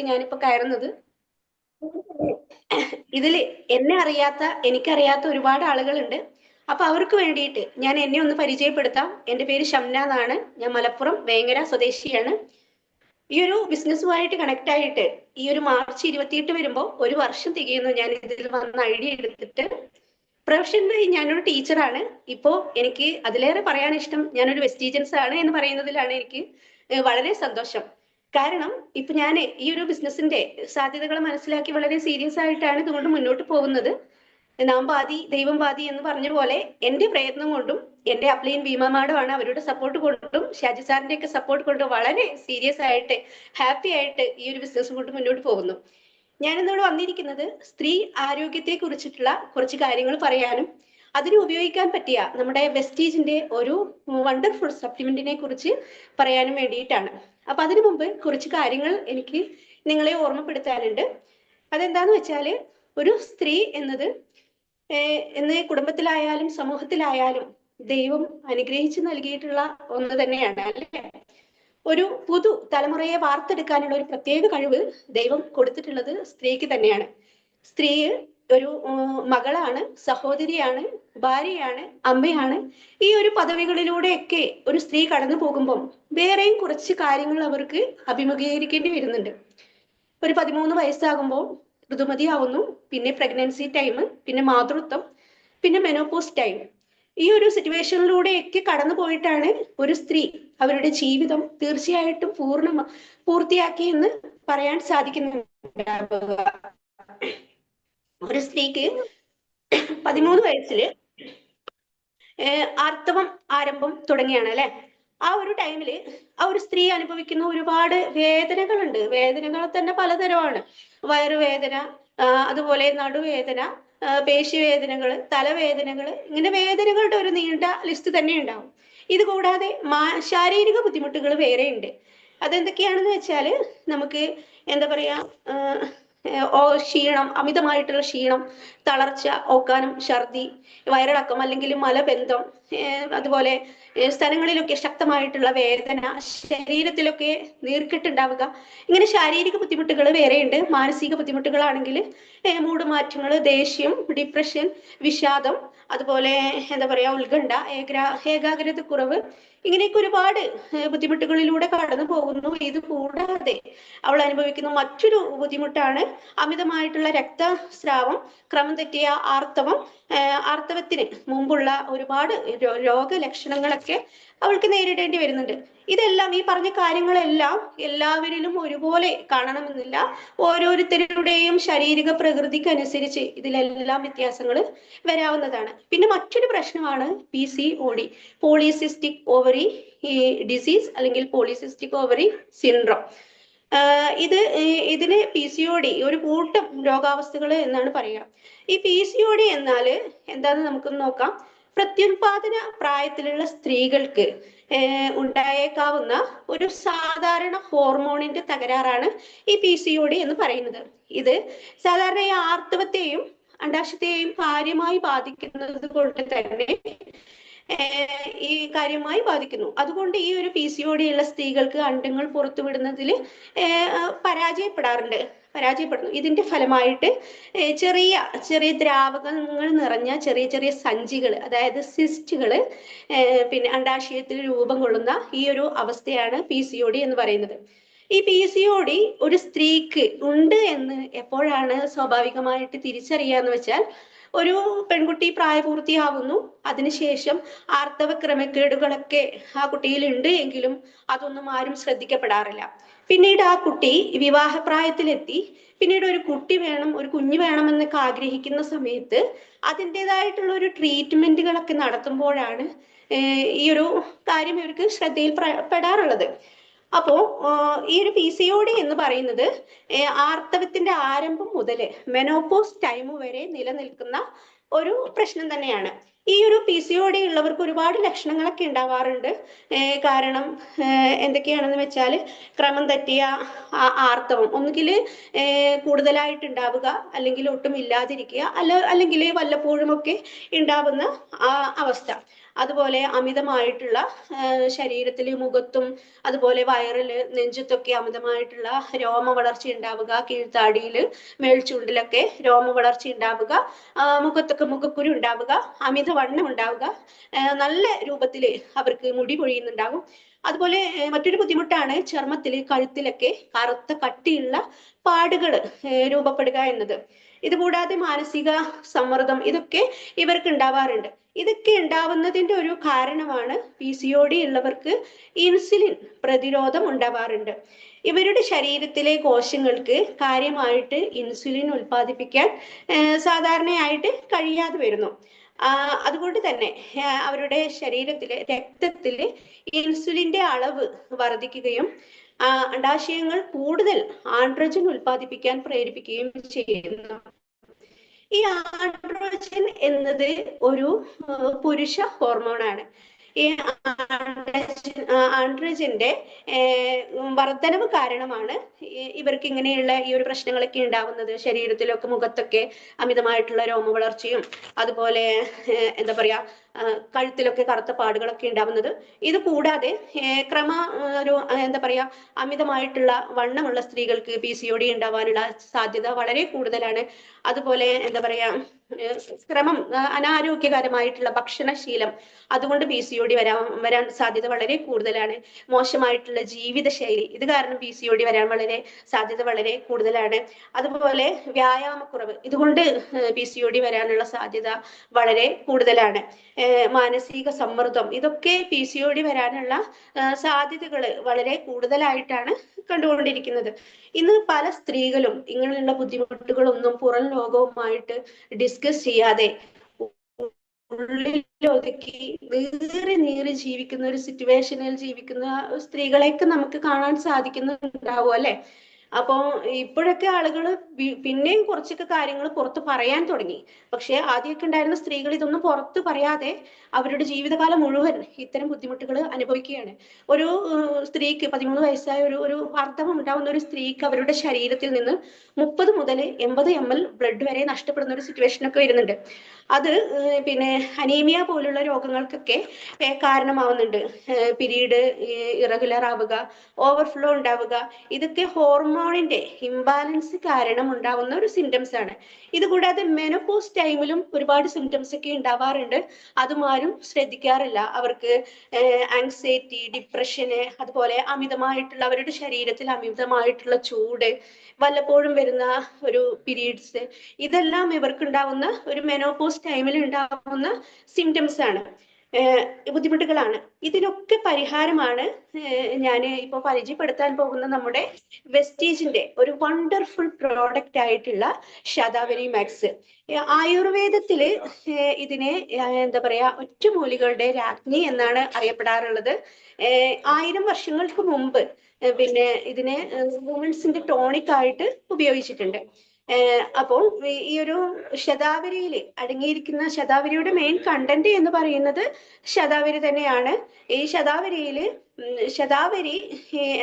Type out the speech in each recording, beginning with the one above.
ഞാനിപ്പോ കയറുന്നത്. ഇതിൽ എന്നെ അറിയാത്ത എനിക്കറിയാത്ത ഒരുപാട് ആളുകളുണ്ട്. അപ്പൊ അവർക്ക് വേണ്ടിയിട്ട് ഞാൻ എന്നെ ഒന്ന് പരിചയപ്പെടുത്താം. എന്റെ പേര് ഷംന എന്നാണ്. ഞാൻ മലപ്പുറം വേങ്ങര സ്വദേശിയാണ്. ഈ ഒരു ബിസിനസ്സുമായിട്ട് കണക്ട് ആയിട്ട് ഈ ഒരു മാർച്ച് 28 വരുമ്പോൾ ഒരു വർഷം തികയുന്നു ഞാൻ ഇതിൽ വന്ന ഐഡിയ എടുത്തിട്ട്. പ്രൊഫഷണലി ഞാനൊരു ടീച്ചറാണ്. ഇപ്പോ എനിക്ക് അതിലേറെ പറയാൻ ഇഷ്ടം ഞാനൊരു വെസ്റ്റീജൻസ് ആണ് എന്ന് പറയുന്നതിലാണ് എനിക്ക് വളരെ സന്തോഷം. കാരണം ഇപ്പൊ ഞാൻ ഈ ഒരു ബിസിനസിന്റെ സാധ്യതകൾ മനസ്സിലാക്കി വളരെ സീരിയസ് ആയിട്ടാണ് ഇതുകൊണ്ട് മുന്നോട്ട് പോകുന്നത്. നാം പാതി ദൈവം പാതി എന്ന് പറഞ്ഞ പോലെ എന്റെ പ്രയത്നം കൊണ്ടും എന്റെ അപ്ലൈൻ ഭീമ മാഡമാണ് അവരുടെ സപ്പോർട്ട് കൊണ്ടും ഷാജി സാറിന്റെ ഒക്കെ സപ്പോർട്ട് കൊണ്ടും വളരെ സീരിയസ് ആയിട്ട് ഹാപ്പി ആയിട്ട് ഈ ഒരു ബിസിനസ് കൊണ്ട് മുന്നോട്ട് പോകുന്നു. ഞാനിന്നിവിടെ വന്നിരിക്കുന്നത് സ്ത്രീ ആരോഗ്യത്തെ കുറിച്ചിട്ടുള്ള കുറച്ച് കാര്യങ്ങൾ പറയാനും അതിന് ഉപയോഗിക്കാൻ പറ്റിയ നമ്മുടെ വെസ്റ്റീജിന്റെ ഒരു വണ്ടർഫുൾ സപ്ലിമെന്റിനെ കുറിച്ച് പറയാനും വേണ്ടിയിട്ടാണ്. അപ്പൊ അതിനു മുമ്പ് കുറച്ച് കാര്യങ്ങൾ എനിക്ക് നിങ്ങളെ ഓർമ്മപ്പെടുത്താനുണ്ട്. അതെന്താന്ന് വെച്ചാല് ഒരു സ്ത്രീ എന്നത് ഇന്ന് കുടുംബത്തിലായാലും സമൂഹത്തിലായാലും ദൈവം അനുഗ്രഹിച്ചു നൽകിയിട്ടുള്ള ഒന്ന് തന്നെയാണ് അല്ലേ. ഒരു പുതു തലമുറയെ വാർത്തെടുക്കാനുള്ള ഒരു പ്രത്യേക കഴിവ് ദൈവം കൊടുത്തിട്ടുള്ളത് സ്ത്രീക്ക് തന്നെയാണ്. സ്ത്രീ ഒരു മകളാണ്, സഹോദരിയാണ്, ഭാര്യയാണ്, അമ്മയാണ്. ഈ ഒരു പദവികളിലൂടെയൊക്കെ ഒരു സ്ത്രീ കടന്നു പോകുമ്പോൾ വേറെയും കുറച്ച് കാര്യങ്ങൾ അവർക്ക് അഭിമുഖീകരിക്കേണ്ടി വരുന്നുണ്ട്. ഒരു 13 വയസ്സാകുമ്പോൾ ഋതുമതിയാവുന്നു, പിന്നെ പ്രഗ്നൻസി ടൈം, പിന്നെ മാതൃത്വം, പിന്നെ മെനോപോസ് ടൈം. ഈ ഒരു സിറ്റുവേഷനിലൂടെയൊക്കെ കടന്നു പോയിട്ടാണ് ഒരു സ്ത്രീ അവരുടെ ജീവിതം തീർച്ചയായിട്ടും പൂർത്തിയാക്കി എന്ന് പറയാൻ സാധിക്കുന്നുണ്ടാവുക. ഒരു സ്ത്രീക്ക് 13 വയസ്സില് ആർത്തവം ആരംഭം തുടങ്ങിയാണ് അല്ലെ. ആ ഒരു ടൈമില് ആ ഒരു സ്ത്രീ അനുഭവിക്കുന്ന ഒരുപാട് വേദനകളുണ്ട്. വേദനകൾ തന്നെ പലതരമാണ്. വയറുവേദന, അതുപോലെ നടുവേദന, പേശിവേദനകള്, തലവേദനകള്, ഇങ്ങനെ വേദനകളുടെ ഒരു നീണ്ട ലിസ്റ്റ് തന്നെ ഉണ്ടാവും. ഇത് കൂടാതെ ശാരീരിക ബുദ്ധിമുട്ടുകൾ വേറെയുണ്ട്. അതെന്തൊക്കെയാണെന്ന് വെച്ചാല് നമുക്ക് എന്താ പറയാ, ക്ഷീണം, അമിതമായിട്ടുള്ള ക്ഷീണം, തളർച്ച, ഓക്കാനം, ഛർദി, വയറിളക്കം അല്ലെങ്കിൽ മലബന്ധം, അതുപോലെ സ്ഥലങ്ങളിലൊക്കെ ശക്തമായിട്ടുള്ള വേദന, ശരീരത്തിലൊക്കെ നീർക്കെട്ടുണ്ടാവുക, ഇങ്ങനെ ശാരീരിക ബുദ്ധിമുട്ടുകൾ വേറെയുണ്ട്. മാനസിക ബുദ്ധിമുട്ടുകളാണെങ്കിൽ മൂഡ് മാറ്റങ്ങൾ, ദേഷ്യം, ഡിപ്രഷൻ, വിഷാദം, അതുപോലെ എന്താ പറയാ ഉത്കണ്ഠ, ഏകാഗ്രത കുറവ്, ഇങ്ങനെയൊക്കെ ഒരുപാട് ബുദ്ധിമുട്ടുകളിലൂടെ കടന്നു പോകുന്നു. ഇത് കൂടാതെ അവൾ അനുഭവിക്കുന്ന മറ്റൊരു ബുദ്ധിമുട്ടാണ് അമിതമായിട്ടുള്ള രക്തസ്രാവം, ക്രമം തെറ്റിയ ആർത്തവം, ആർത്തവത്തിന് മുമ്പുള്ള ഒരുപാട് രോഗലക്ഷണങ്ങളൊക്കെ അവൾക്ക് നേരിടേണ്ടി വരുന്നുണ്ട്. ഇതെല്ലാം, ഈ പറഞ്ഞ കാര്യങ്ങളെല്ലാം എല്ലാവരിലും ഒരുപോലെ കാണണമെന്നില്ല. ഓരോരുത്തരുടെയും ശാരീരിക പ്രകൃതിക്ക് അനുസരിച്ച് ഇതിലെല്ലാം വ്യത്യാസങ്ങൾ വരാവുന്നതാണ്. പിന്നെ മറ്റൊരു പ്രശ്നമാണ് PCOD, പോളിസിസ്റ്റിക് ഓവറി ഡിസീസ് അല്ലെങ്കിൽ പോളിസിസ്റ്റിക് ഓവറി സിൻഡ്രോം. ഇതിന് PCOD ഒരു കൂട്ടം രോഗാവസ്ഥകൾ എന്നാണ് പറയുക. ഈ PCOD എന്നാൽ എന്താന്ന് നമുക്കൊന്ന് നോക്കാം. പ്രത്യുൽപാദന പ്രായത്തിലുള്ള സ്ത്രീകൾക്ക് ഉണ്ടായേക്കാവുന്ന ഒരു സാധാരണ ഹോർമോണിന്റെ തകരാറാണ് ഈ PCOD എന്ന് പറയുന്നത്. ഇത് സാധാരണ ഈ ആർത്തവത്തെയും അണ്ടാശയത്തെയും കാര്യമായി ബാധിക്കുന്നത് കൊണ്ട് തന്നെ ഈ കാര്യമായി ബാധിക്കുന്നു. അതുകൊണ്ട് ഈ ഒരു PCOD ഉള്ള സ്ത്രീകൾക്ക് അണ്ടങ്ങൾ പുറത്തുവിടുന്നതിൽ പരാജയപ്പെടുന്നു. ഇതിന്റെ ഫലമായിട്ട് ചെറിയ ചെറിയ ദ്രാവകങ്ങൾ നിറഞ്ഞ ചെറിയ ചെറിയ സഞ്ചികൾ, അതായത് സിസ്റ്റുകൾ, പിന്നെ അണ്ടാശയത്തിൽ രൂപം കൊള്ളുന്ന ഈ ഒരു അവസ്ഥയാണ് PCOD എന്ന് പറയുന്നത്. ഈ PCOD ഒരു സ്ത്രീക്ക് ഉണ്ട് എന്ന് എപ്പോഴാണ് സ്വാഭാവികമായിട്ട് തിരിച്ചറിയാന്ന് വെച്ചാൽ, ഒരു പെൺകുട്ടി പ്രായപൂർത്തിയാവുന്നു, അതിനുശേഷം ആർത്തവ ക്രമക്കേടുകളൊക്കെ ആ കുട്ടിയിൽ ഉണ്ട് എങ്കിലും അതൊന്നും ആരും ശ്രദ്ധിക്കപ്പെടാറില്ല. പിന്നീട് ആ കുട്ടി വിവാഹപ്രായത്തിലെത്തി, പിന്നീട് ഒരു കുട്ടി വേണം, ഒരു കുഞ്ഞ് വേണമെന്നൊക്കെ ആഗ്രഹിക്കുന്ന സമയത്ത് അതിൻ്റെതായിട്ടുള്ള ഒരു ട്രീറ്റ്മെന്റുകളൊക്കെ നടത്തുമ്പോഴാണ് ഈ ഒരു കാര്യം ഇവർക്ക് ശ്രദ്ധയിൽ പെടാറുള്ളത്. അപ്പോ ഈ ഒരു PCOD എന്ന് പറയുന്നത് ആർത്തവത്തിന്റെ ആരംഭം മുതൽ മെനോപോസ് ടൈം വരെ നിലനിൽക്കുന്ന ഒരു പ്രശ്നം തന്നെയാണ്. ഈ ഒരു PCOD ഉള്ളവർക്ക് ഒരുപാട് ലക്ഷണങ്ങളൊക്കെ ഉണ്ടാവാറുണ്ട്. കാരണം എന്തൊക്കെയാണെന്ന് വെച്ചാൽ, ക്രമം തെറ്റിയ ആർത്തവം ഒന്നുകിൽ കൂടുതലായിട്ട് ഉണ്ടാവുക, അല്ലെങ്കിൽ ഒട്ടും ഇല്ലാതിരിക്കുക, അല്ലെങ്കിൽ വല്ലപ്പോഴും ഒക്കെ ഉണ്ടാവുന്ന അവസ്ഥ. അതുപോലെ അമിതമായിട്ടുള്ള ശരീരത്തിൽ മുഖത്തും അതുപോലെ വയറില് നെഞ്ചത്തൊക്കെ അമിതമായിട്ടുള്ള രോമ വളർച്ച ഉണ്ടാവുക, കീഴ്ത്താടിയിൽ മേൽചുണ്ടിലൊക്കെ രോമ വളർച്ച ഉണ്ടാവുക, മുഖത്തൊക്കെ മുഖക്കുരു ഉണ്ടാവുക, അമിതവണ്ണം ഉണ്ടാവുക, നല്ല രൂപത്തിൽ അവർക്ക് മുടി പൊഴിയുന്നുണ്ടാകും. അതുപോലെ മറ്റൊരു ബുദ്ധിമുട്ടാണ് ചർമ്മത്തിൽ കഴുത്തിലൊക്കെ കറുത്ത കട്ടിയുള്ള പാടുകൾ രൂപപ്പെടുക എന്നത്. ഇതുകൂടാതെ മാനസിക സമ്മർദ്ദം ഇതൊക്കെ ഇവർക്ക് ഉണ്ടാവാറുണ്ട്. ഇതൊക്കെ ഉണ്ടാവുന്നതിന്റെ ഒരു കാരണമാണ് PCOD ഉള്ളവർക്ക് ഇൻസുലിൻ പ്രതിരോധം ഉണ്ടാവാറുണ്ട്. ഇവരുടെ ശരീരത്തിലെ കോശങ്ങൾക്ക് കാര്യമായിട്ട് ഇൻസുലിൻ ഉൽപ്പാദിപ്പിക്കാൻ സാധാരണയായിട്ട് കഴിയാതെ വരുന്നു. അതുകൊണ്ട് തന്നെ അവരുടെ ശരീരത്തിലെ രക്തത്തില് ഇൻസുലിന്റെ അളവ് വർദ്ധിക്കുകയും അണ്ടാശയങ്ങൾ കൂടുതൽ ആൻഡ്രോജൻ ഉൽപ്പാദിപ്പിക്കാൻ പ്രേരിപ്പിക്കുകയും ചെയ്യുന്നു. ഈ ആൻഡ്രോജൻ എന്നത് ഒരു പുരുഷ ഹോർമോണാണ്. ഈ ആൻഡ്രോജന്റെ വർധനവ് കാരണമാണ് ഇവർക്ക് ഇങ്ങനെയുള്ള ഈ ഒരു പ്രശ്നങ്ങളൊക്കെ ഉണ്ടാവുന്നത്. ശരീരത്തിലൊക്കെ മുഖത്തൊക്കെ അമിതമായിട്ടുള്ള രോമ വളർച്ചയും അതുപോലെ എന്താ പറയാ കഴുത്തിലൊക്കെ കറുത്ത പാടുകളൊക്കെ ഉണ്ടാവുന്നത്. ഇത് കൂടാതെ ഒരു എന്താ പറയാ അമിതമായിട്ടുള്ള വണ്ണമുള്ള സ്ത്രീകൾക്ക് PCOD ഉണ്ടാവാനുള്ള സാധ്യത വളരെ കൂടുതലാണ്. അതുപോലെ എന്താ പറയാ അനാരോഗ്യകരമായിട്ടുള്ള ഭക്ഷണശീലം അതുകൊണ്ട് PCOD വരാൻ സാധ്യത വളരെ കൂടുതലാണ്. മോശമായിട്ടുള്ള ജീവിതശൈലി ഇത് കാരണം PCOD വരാൻ സാധ്യത വളരെ കൂടുതലാണ്. അതുപോലെ വ്യായാമക്കുറവ് ഇതുകൊണ്ട് PCOD വരാനുള്ള സാധ്യത വളരെ കൂടുതലാണ്. മാനസിക സമ്മർദ്ദം ഇതൊക്കെ PCOD വരാനുള്ള സാധ്യതകൾ വളരെ കൂടുതലായിട്ടാണ് കണ്ടുകൊണ്ടിരിക്കുന്നത്. ഇന്ന് പല സ്ത്രീകളും ഇങ്ങനെയുള്ള ബുദ്ധിമുട്ടുകളൊന്നും പുറം ലോകവുമായിട്ട് ഡിസ്കസ് ചെയ്യാതെ ഉള്ളിലൊതുക്കി നീറി ജീവിക്കുന്ന ഒരു സിറ്റുവേഷനിൽ ജീവിക്കുന്ന സ്ത്രീകളെയൊക്കെ നമുക്ക് കാണാൻ സാധിക്കുന്നുണ്ടാവും അല്ലെ. അപ്പോ ഇപ്പോഴൊക്കെ ആളുകൾ പിന്നെയും കുറച്ചൊക്കെ കാര്യങ്ങൾ പുറത്ത് പറയാൻ തുടങ്ങി. പക്ഷെ ആദ്യമൊക്കെ ഉണ്ടായിരുന്ന സ്ത്രീകൾ ഇതൊന്നും പുറത്ത് പറയാതെ അവരുടെ ജീവിതകാലം മുഴുവൻ ഇത്തരം ബുദ്ധിമുട്ടുകൾ അനുഭവിക്കുകയാണ്. ഒരു സ്ത്രീക്ക് 13 വയസ്സായ ഒരു ആർത്തവം ഉണ്ടാവുന്ന ഒരു സ്ത്രീക്ക് അവരുടെ ശരീരത്തിൽ നിന്ന് 30 മുതൽ 80 ml ബ്ലഡ് വരെ നഷ്ടപ്പെടുന്ന ഒരു സിറ്റുവേഷൻ ഒക്കെ വരുന്നുണ്ട്. അത് പിന്നെ അനീമിയ പോലുള്ള രോഗങ്ങൾക്കൊക്കെ കാരണമാവുന്നുണ്ട്. പിരീഡ് ഇറഗുലർ ആവുക, ഓവർഫ്ലോ ഉണ്ടാവുക, ഇതൊക്കെ ഹോർമോണിന്റെ ഇംബാലൻസ് കാരണം ഉണ്ടാവുന്ന ഒരു സിംറ്റംസ് ആണ്. ഇതുകൂടാതെ മെനോപോസ് ടൈമിലും ഒരുപാട് സിംറ്റംസ് ഒക്കെ ഉണ്ടാവാറുണ്ട്. അതും ആരും ശ്രദ്ധിക്കാറില്ല. അവർക്ക് ആങ്സൈറ്റി, ഡിപ്രഷന്, അതുപോലെ അമിതമായിട്ടുള്ള അവരുടെ ശരീരത്തിൽ അമിതമായിട്ടുള്ള ചൂട്, വല്ലപ്പോഴും വരുന്ന ഒരു പീരീഡ്സ്, ഇതെല്ലാം ഇവർക്ക് ഉണ്ടാവുന്ന ഒരു മെനോപോസ് ടൈമിൽ ഉണ്ടാവുന്ന സിംറ്റംസ് ആണ്, ബുദ്ധിമുട്ടുകളാണ്. ഇതിനൊക്കെ പരിഹാരമാണ് ഞാൻ ഇപ്പോൾ പരിചയപ്പെടുത്താൻ പോകുന്ന നമ്മുടെ വെസ്റ്റീജിന്റെ ഒരു വണ്ടർഫുൾ പ്രോഡക്റ്റ് ആയിട്ടുള്ള ശതാവരി മാക്സ്. ആയുർവേദത്തില് ഇതിനെ എന്താ പറയാ ഒറ്റമൂലികളുടെ രാജ്ഞി എന്നാണ് അറിയപ്പെടാറുള്ളത്. 1000 വർഷങ്ങൾക്ക് മുമ്പ് പിന്നെ ഇതിനെ വുമൻസിന്റെ ടോണിക് ആയിട്ട് ഉപയോഗിച്ചിട്ടുണ്ട്. അപ്പോൾ ഈ ഒരു ശതാവരിയിൽ അടങ്ങിയിരിക്കുന്ന ശതാവരിയുടെ മെയിൻ കണ്ടന്റ് എന്ന് പറയുന്നത് ശതാവരി തന്നെയാണ്. ഈ ശതാവരി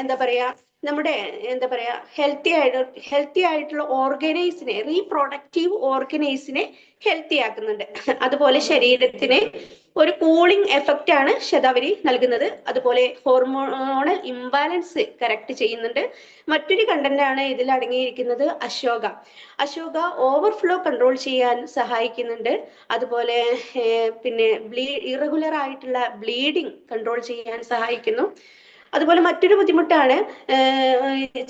എന്താ പറയാ നമ്മുടെ എന്താ പറയാ ഹെൽത്തി ആയിട്ടുള്ള ഓർഗനൈസിനെ, റീപ്രൊഡക്റ്റീവ് ഓർഗനൈസിനെ ഹെൽത്തി ആക്കുന്നുണ്ട്. അതുപോലെ ശരീരത്തിന് ഒരു കൂളിംഗ് എഫക്റ്റ് ആണ് ശതാവരി നൽകുന്നത്. അതുപോലെ ഹോർമോണൽ ഇംബാലൻസ് കറക്റ്റ് ചെയ്യുന്നുണ്ട്. മറ്റൊരു കണ്ടന്റ് ആണ് ഇതിൽ അടങ്ങിയിരിക്കുന്നത് അശോക ഓവർഫ്ലോ കൺട്രോൾ ചെയ്യാൻ സഹായിക്കുന്നുണ്ട്. അതുപോലെ പിന്നെ ഇറഗുലർ ആയിട്ടുള്ള ബ്ലീഡിങ് കൺട്രോൾ ചെയ്യാൻ സഹായിക്കുന്നു. അതുപോലെ മറ്റൊരു ബുദ്ധിമുട്ടാണ്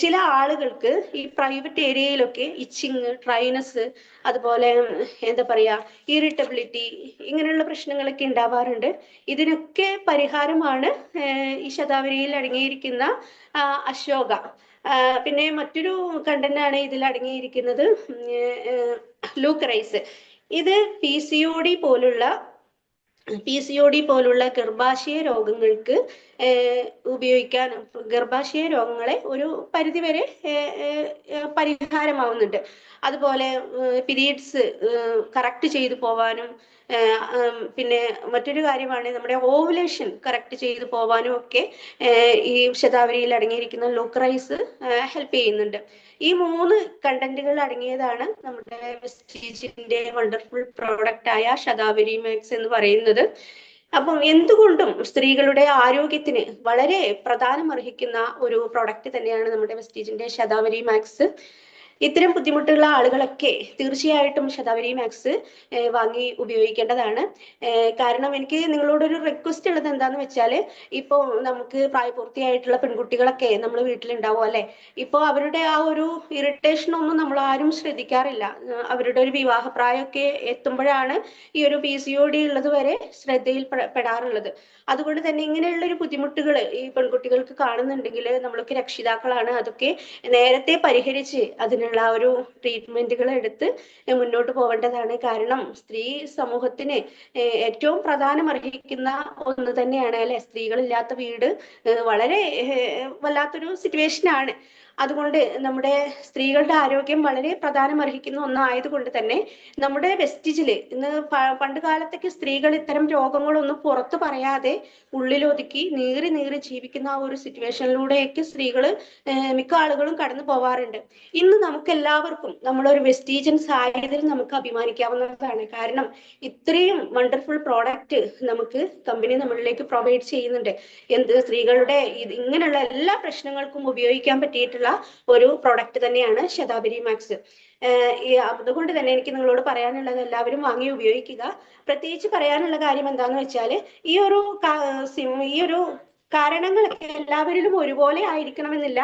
ചില ആളുകൾക്ക് ഈ പ്രൈവറ്റ് ഏരിയയിലൊക്കെ ഇച്ചിങ്, ഡ്രൈനസ്, അതുപോലെ എന്താ പറയാ ഇറിറ്റബിലിറ്റി, ഇങ്ങനെയുള്ള പ്രശ്നങ്ങളൊക്കെ ഉണ്ടാവാറുണ്ട്. ഇതിനൊക്കെ പരിഹാരമാണ് ഈ ശതാവരിയിൽ അടങ്ങിയിരിക്കുന്ന അശോക. പിന്നെ മറ്റൊരു കണ്ടന്റാണ് ഇതിൽ അടങ്ങിയിരിക്കുന്നത് ലൂക്കറൈസ്. ഇത് PCOD പോലുള്ള ഗർഭാശയ രോഗങ്ങൾക്ക് ഉപയോഗിക്കാൻ, ഗർഭാശയ രോഗങ്ങളെ ഒരു പരിധിവരെ പരിഹാരമാവുന്നുണ്ട്. അതുപോലെ പീരീഡ്സ് കറക്റ്റ് ചെയ്തു പോവാനും, പിന്നെ മറ്റൊരു കാര്യമാണ് നമ്മുടെ ഓവുലേഷൻ കറക്റ്റ് ചെയ്തു പോവാനും ഒക്കെ ഈ ശതാവരിയിൽ അടങ്ങിയിരിക്കുന്ന ലൂക്കറൈസ് ഹെൽപ്പ് ചെയ്യുന്നുണ്ട്. ഈ 3 കണ്ടന്റുകൾ അടങ്ങിയതാണ് നമ്മുടെ വെസ്റ്റീജിന്റെ വണ്ടർഫുൾ പ്രോഡക്റ്റ് ആയ ശതാവരി മാക്സ് എന്ന് പറയുന്നത്. അപ്പം എന്തുകൊണ്ടും സ്ത്രീകളുടെ ആരോഗ്യത്തിന് വളരെ പ്രാധാന്യമർഹിക്കുന്ന ഒരു പ്രൊഡക്റ്റ് തന്നെയാണ് നമ്മുടെ വെസ്റ്റീജിന്റെ ശതാവരി മാക്സ്. ഇത്തരം ബുദ്ധിമുട്ടുള്ള ആളുകളൊക്കെ തീർച്ചയായിട്ടും ശതാവരി മാക്സ് വാങ്ങി ഉപയോഗിക്കേണ്ടതാണ്. കാരണം എനിക്ക് നിങ്ങളോടൊരു റിക്വസ്റ്റ് ഉള്ളത് എന്താന്ന് വെച്ചാൽ, ഇപ്പോൾ നമുക്ക് പ്രായപൂർത്തിയായിട്ടുള്ള പെൺകുട്ടികളൊക്കെ നമ്മൾ വീട്ടിലുണ്ടാവും അല്ലെ. ഇപ്പോൾ അവരുടെ ആ ഒരു ഇറിറ്റേഷൻ ഒന്നും നമ്മൾ ആരും ശ്രദ്ധിക്കാറില്ല. അവരുടെ ഒരു വിവാഹപ്രായമൊക്കെ എത്തുമ്പോഴാണ് ഈ ഒരു PCOD ഉള്ളത് വരെ ശ്രദ്ധയിൽ പെടാറുള്ളത്. അതുകൊണ്ട് തന്നെ ഇങ്ങനെയുള്ള ഒരു ബുദ്ധിമുട്ടുകൾ ഈ പെൺകുട്ടികൾക്ക് കാണുന്നുണ്ടെങ്കിൽ നമ്മളൊക്കെ രക്ഷിതാക്കളാണ്, അതൊക്കെ നേരത്തെ പരിഹരിച്ച് അതിനുള്ള ഒരു ട്രീറ്റ്മെന്റുകൾ എടുത്ത് മുന്നോട്ട് പോവേണ്ടതാണ്. കാരണം സ്ത്രീ സമൂഹത്തിന് ഏറ്റവും പ്രാധാന്യം അർഹിക്കുന്ന ഒന്ന് തന്നെയാണ് അല്ലെ. സ്ത്രീകളില്ലാത്ത വീട് വളരെ വല്ലാത്തൊരു സിറ്റുവേഷൻ ആണ്. അതുകൊണ്ട് നമ്മുടെ സ്ത്രീകളുടെ ആരോഗ്യം വളരെ പ്രാധാന്യം അർഹിക്കുന്ന ഒന്നായതുകൊണ്ട് തന്നെ നമ്മുടെ വെസ്റ്റിജില് ഇന്ന് പണ്ട് കാലത്തൊക്കെ സ്ത്രീകൾ ഇത്തരം രോഗങ്ങളൊന്നും പുറത്തു പറയാതെ ഉള്ളിലൊതുക്കി നീറി നീറി ജീവിക്കുന്ന ആ ഒരു സിറ്റുവേഷനിലൂടെയൊക്കെ സ്ത്രീകൾ മിക്ക ആളുകളും കടന്നു പോവാറുണ്ട്. ഇന്ന് നമുക്ക് എല്ലാവർക്കും നമ്മളൊരു വെസ്റ്റീജൻസ് ആയതിൽ നമുക്ക് അഭിമാനിക്കാവുന്നതാണ്. കാരണം ഇത്രയും വണ്ടർഫുൾ പ്രോഡക്റ്റ് നമുക്ക് കമ്പനി നമ്മളിലേക്ക് പ്രൊവൈഡ് ചെയ്യുന്നുണ്ട്. സ്ത്രീകളുടെ ഇങ്ങനെയുള്ള എല്ലാ പ്രശ്നങ്ങൾക്കും ഉപയോഗിക്കാൻ പറ്റിയിട്ടുള്ള ഒരു പ്രൊഡക്റ്റ് തന്നെയാണ് ശതാവരി മാക്സ്. അതുകൊണ്ട് തന്നെ എനിക്ക് നിങ്ങളോട് പറയാനുള്ളത് എല്ലാവരും വാങ്ങി ഉപയോഗിക്കുക. പ്രത്യേകിച്ച് പറയാനുള്ള കാര്യം എന്താന്ന് വെച്ചാൽ, ഈ ഒരു കാരണങ്ങളൊക്കെ എല്ലാവരിലും ഒരുപോലെ ആയിരിക്കണമെന്നില്ല.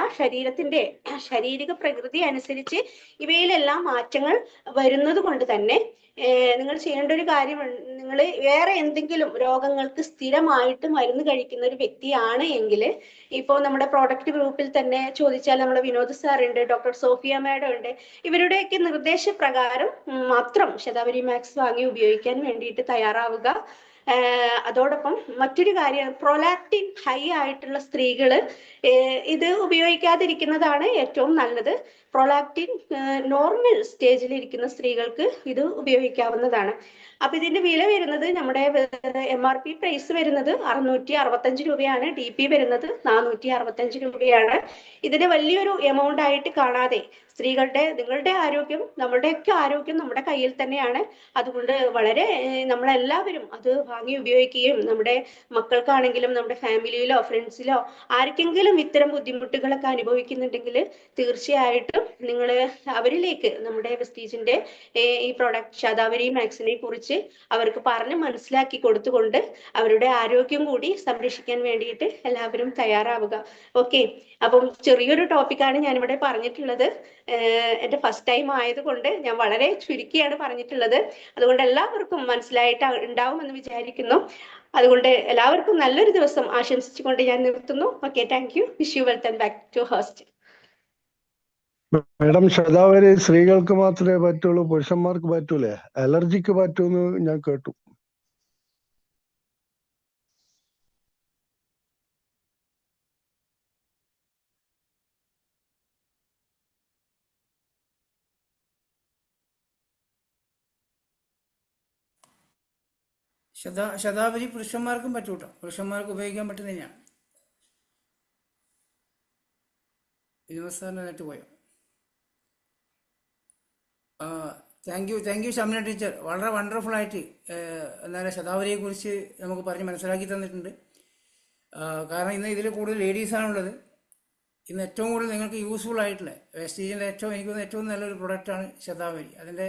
ശാരീരിക പ്രകൃതി അനുസരിച്ച് ഇവയിലെല്ലാം മാറ്റങ്ങൾ വരുന്നത് കൊണ്ട് തന്നെ നിങ്ങൾ ചെയ്യേണ്ട ഒരു കാര്യം, നിങ്ങൾ വേറെ എന്തെങ്കിലും രോഗങ്ങൾക്ക് സ്ഥിരമായിട്ട് മരുന്ന് കഴിക്കുന്ന ഒരു വ്യക്തിയാണ് എങ്കിൽ, ഇപ്പോൾ നമ്മുടെ പ്രോഡക്റ്റ് ഗ്രൂപ്പിൽ തന്നെ ചോദിച്ചാൽ നമ്മുടെ വിനോദ് സാർ ഉണ്ട്, ഡോക്ടർ സോഫിയ മാഡം ഉണ്ട്. ഇവരുടെയൊക്കെ നിർദ്ദേശപ്രകാരം മാത്രം ശതാവരി മാക്സ് വാങ്ങി ഉപയോഗിക്കാൻ വേണ്ടിയിട്ട് തയ്യാറാവുക. അതോടൊപ്പം മറ്റൊരു കാര്യം, പ്രൊലാക്റ്റിൻ ഹൈ ആയിട്ടുള്ള സ്ത്രീകൾ ഇത് ഉപയോഗിക്കാതിരിക്കുന്നതാണ് ഏറ്റവും നല്ലത്. പ്രൊലാക്റ്റിൻ നോർമൽ സ്റ്റേജിൽ ഇരിക്കുന്ന സ്ത്രീകൾക്ക് ഇത് ഉപയോഗിക്കാവുന്നതാണ്. അപ്പൊ ഇതിന്റെ വില വരുന്നത്, നമ്മുടെ MRP പ്രൈസ് വരുന്നത് 665 രൂപയാണ്. DP വരുന്നത് 465 രൂപയാണ്. ഇതിന് വലിയൊരു എമൗണ്ട് ആയിട്ട് കാണാതെ, നിങ്ങളുടെ ആരോഗ്യം, നമ്മുടെയൊക്കെ ആരോഗ്യം നമ്മുടെ കയ്യിൽ തന്നെയാണ്. അതുകൊണ്ട് വളരെ നമ്മളെല്ലാവരും അത് വാങ്ങി ഉപയോഗിക്കുകയും, നമ്മുടെ മക്കൾക്കാണെങ്കിലും നമ്മുടെ ഫാമിലിയിലോ ഫ്രണ്ട്സിലോ ആർക്കെങ്കിലും ഇത്തരം ബുദ്ധിമുട്ടുകളൊക്കെ അനുഭവിക്കുന്നുണ്ടെങ്കിൽ തീർച്ചയായിട്ടും നിങ്ങൾ അവരിലേക്ക് നമ്മുടെ വെസ്റ്റീജിന്റെ ഈ പ്രൊഡക്റ്റ് ശതാവരി മാക്സിനെ കുറിച്ച് അവർക്ക് പറഞ്ഞ് മനസ്സിലാക്കി കൊടുത്തുകൊണ്ട് അവരുടെ ആരോഗ്യം കൂടി സംരക്ഷിക്കാൻ വേണ്ടിയിട്ട് എല്ലാവരും തയ്യാറാവുക. ഓക്കെ, അപ്പം ചെറിയൊരു ടോപ്പിക്കാണ് ഞാനിവിടെ പറഞ്ഞിട്ടുള്ളത്. എന്റെ ഫസ്റ്റ് ടൈം ആയതുകൊണ്ട് ഞാൻ വളരെ ചുരുക്കിയാണ് പറഞ്ഞിട്ടുള്ളത്. അതുകൊണ്ട് എല്ലാവർക്കും മനസ്സിലായിട്ട് ഉണ്ടാവുമെന്ന് വിചാരിക്കുന്നു. അതുകൊണ്ട് എല്ലാവർക്കും നല്ലൊരു ദിവസം ആശംസിച്ചുകൊണ്ട് ഞാൻ നിർത്തുന്നു. Okay, thank you. Wish you welcome back to host. Madam, ശതാവരി സ്ത്രീകൾക്ക് മാത്രമേ പറ്റുള്ളൂ, പുരുഷന്മാർക്ക് പറ്റൂലേ? അലർജിക്ക് പറ്റൂന്ന് ഞാൻ കേട്ടു. ശതാവരി പുരുഷന്മാർക്കും പറ്റൂട്ടോ, പുരുഷന്മാർക്ക് ഉപയോഗിക്കാൻ പറ്റുന്ന തന്നെയാണ്. സാറിന് നെറ്റ് പോയോ? Thank you Shamna teacher. വളരെ വണ്ടർഫുൾ ആയിട്ട് എന്നാലും ശതാവരിയെ കുറിച്ച് നമുക്ക് പറഞ്ഞ് മനസ്സിലാക്കി തന്നിട്ടുണ്ട്. കാരണം ഇന്ന് ഇതിൽ കൂടുതൽ ലേഡീസാണുള്ളത്. ഇന്ന് ഏറ്റവും കൂടുതൽ നിങ്ങൾക്ക് യൂസ്ഫുൾ ആയിട്ടുള്ള വെസ്റ്റീജിൻ്റെ എനിക്ക് തോന്നുന്ന ഏറ്റവും നല്ലൊരു പ്രൊഡക്റ്റാണ് ശതാവരി. അതിൻ്റെ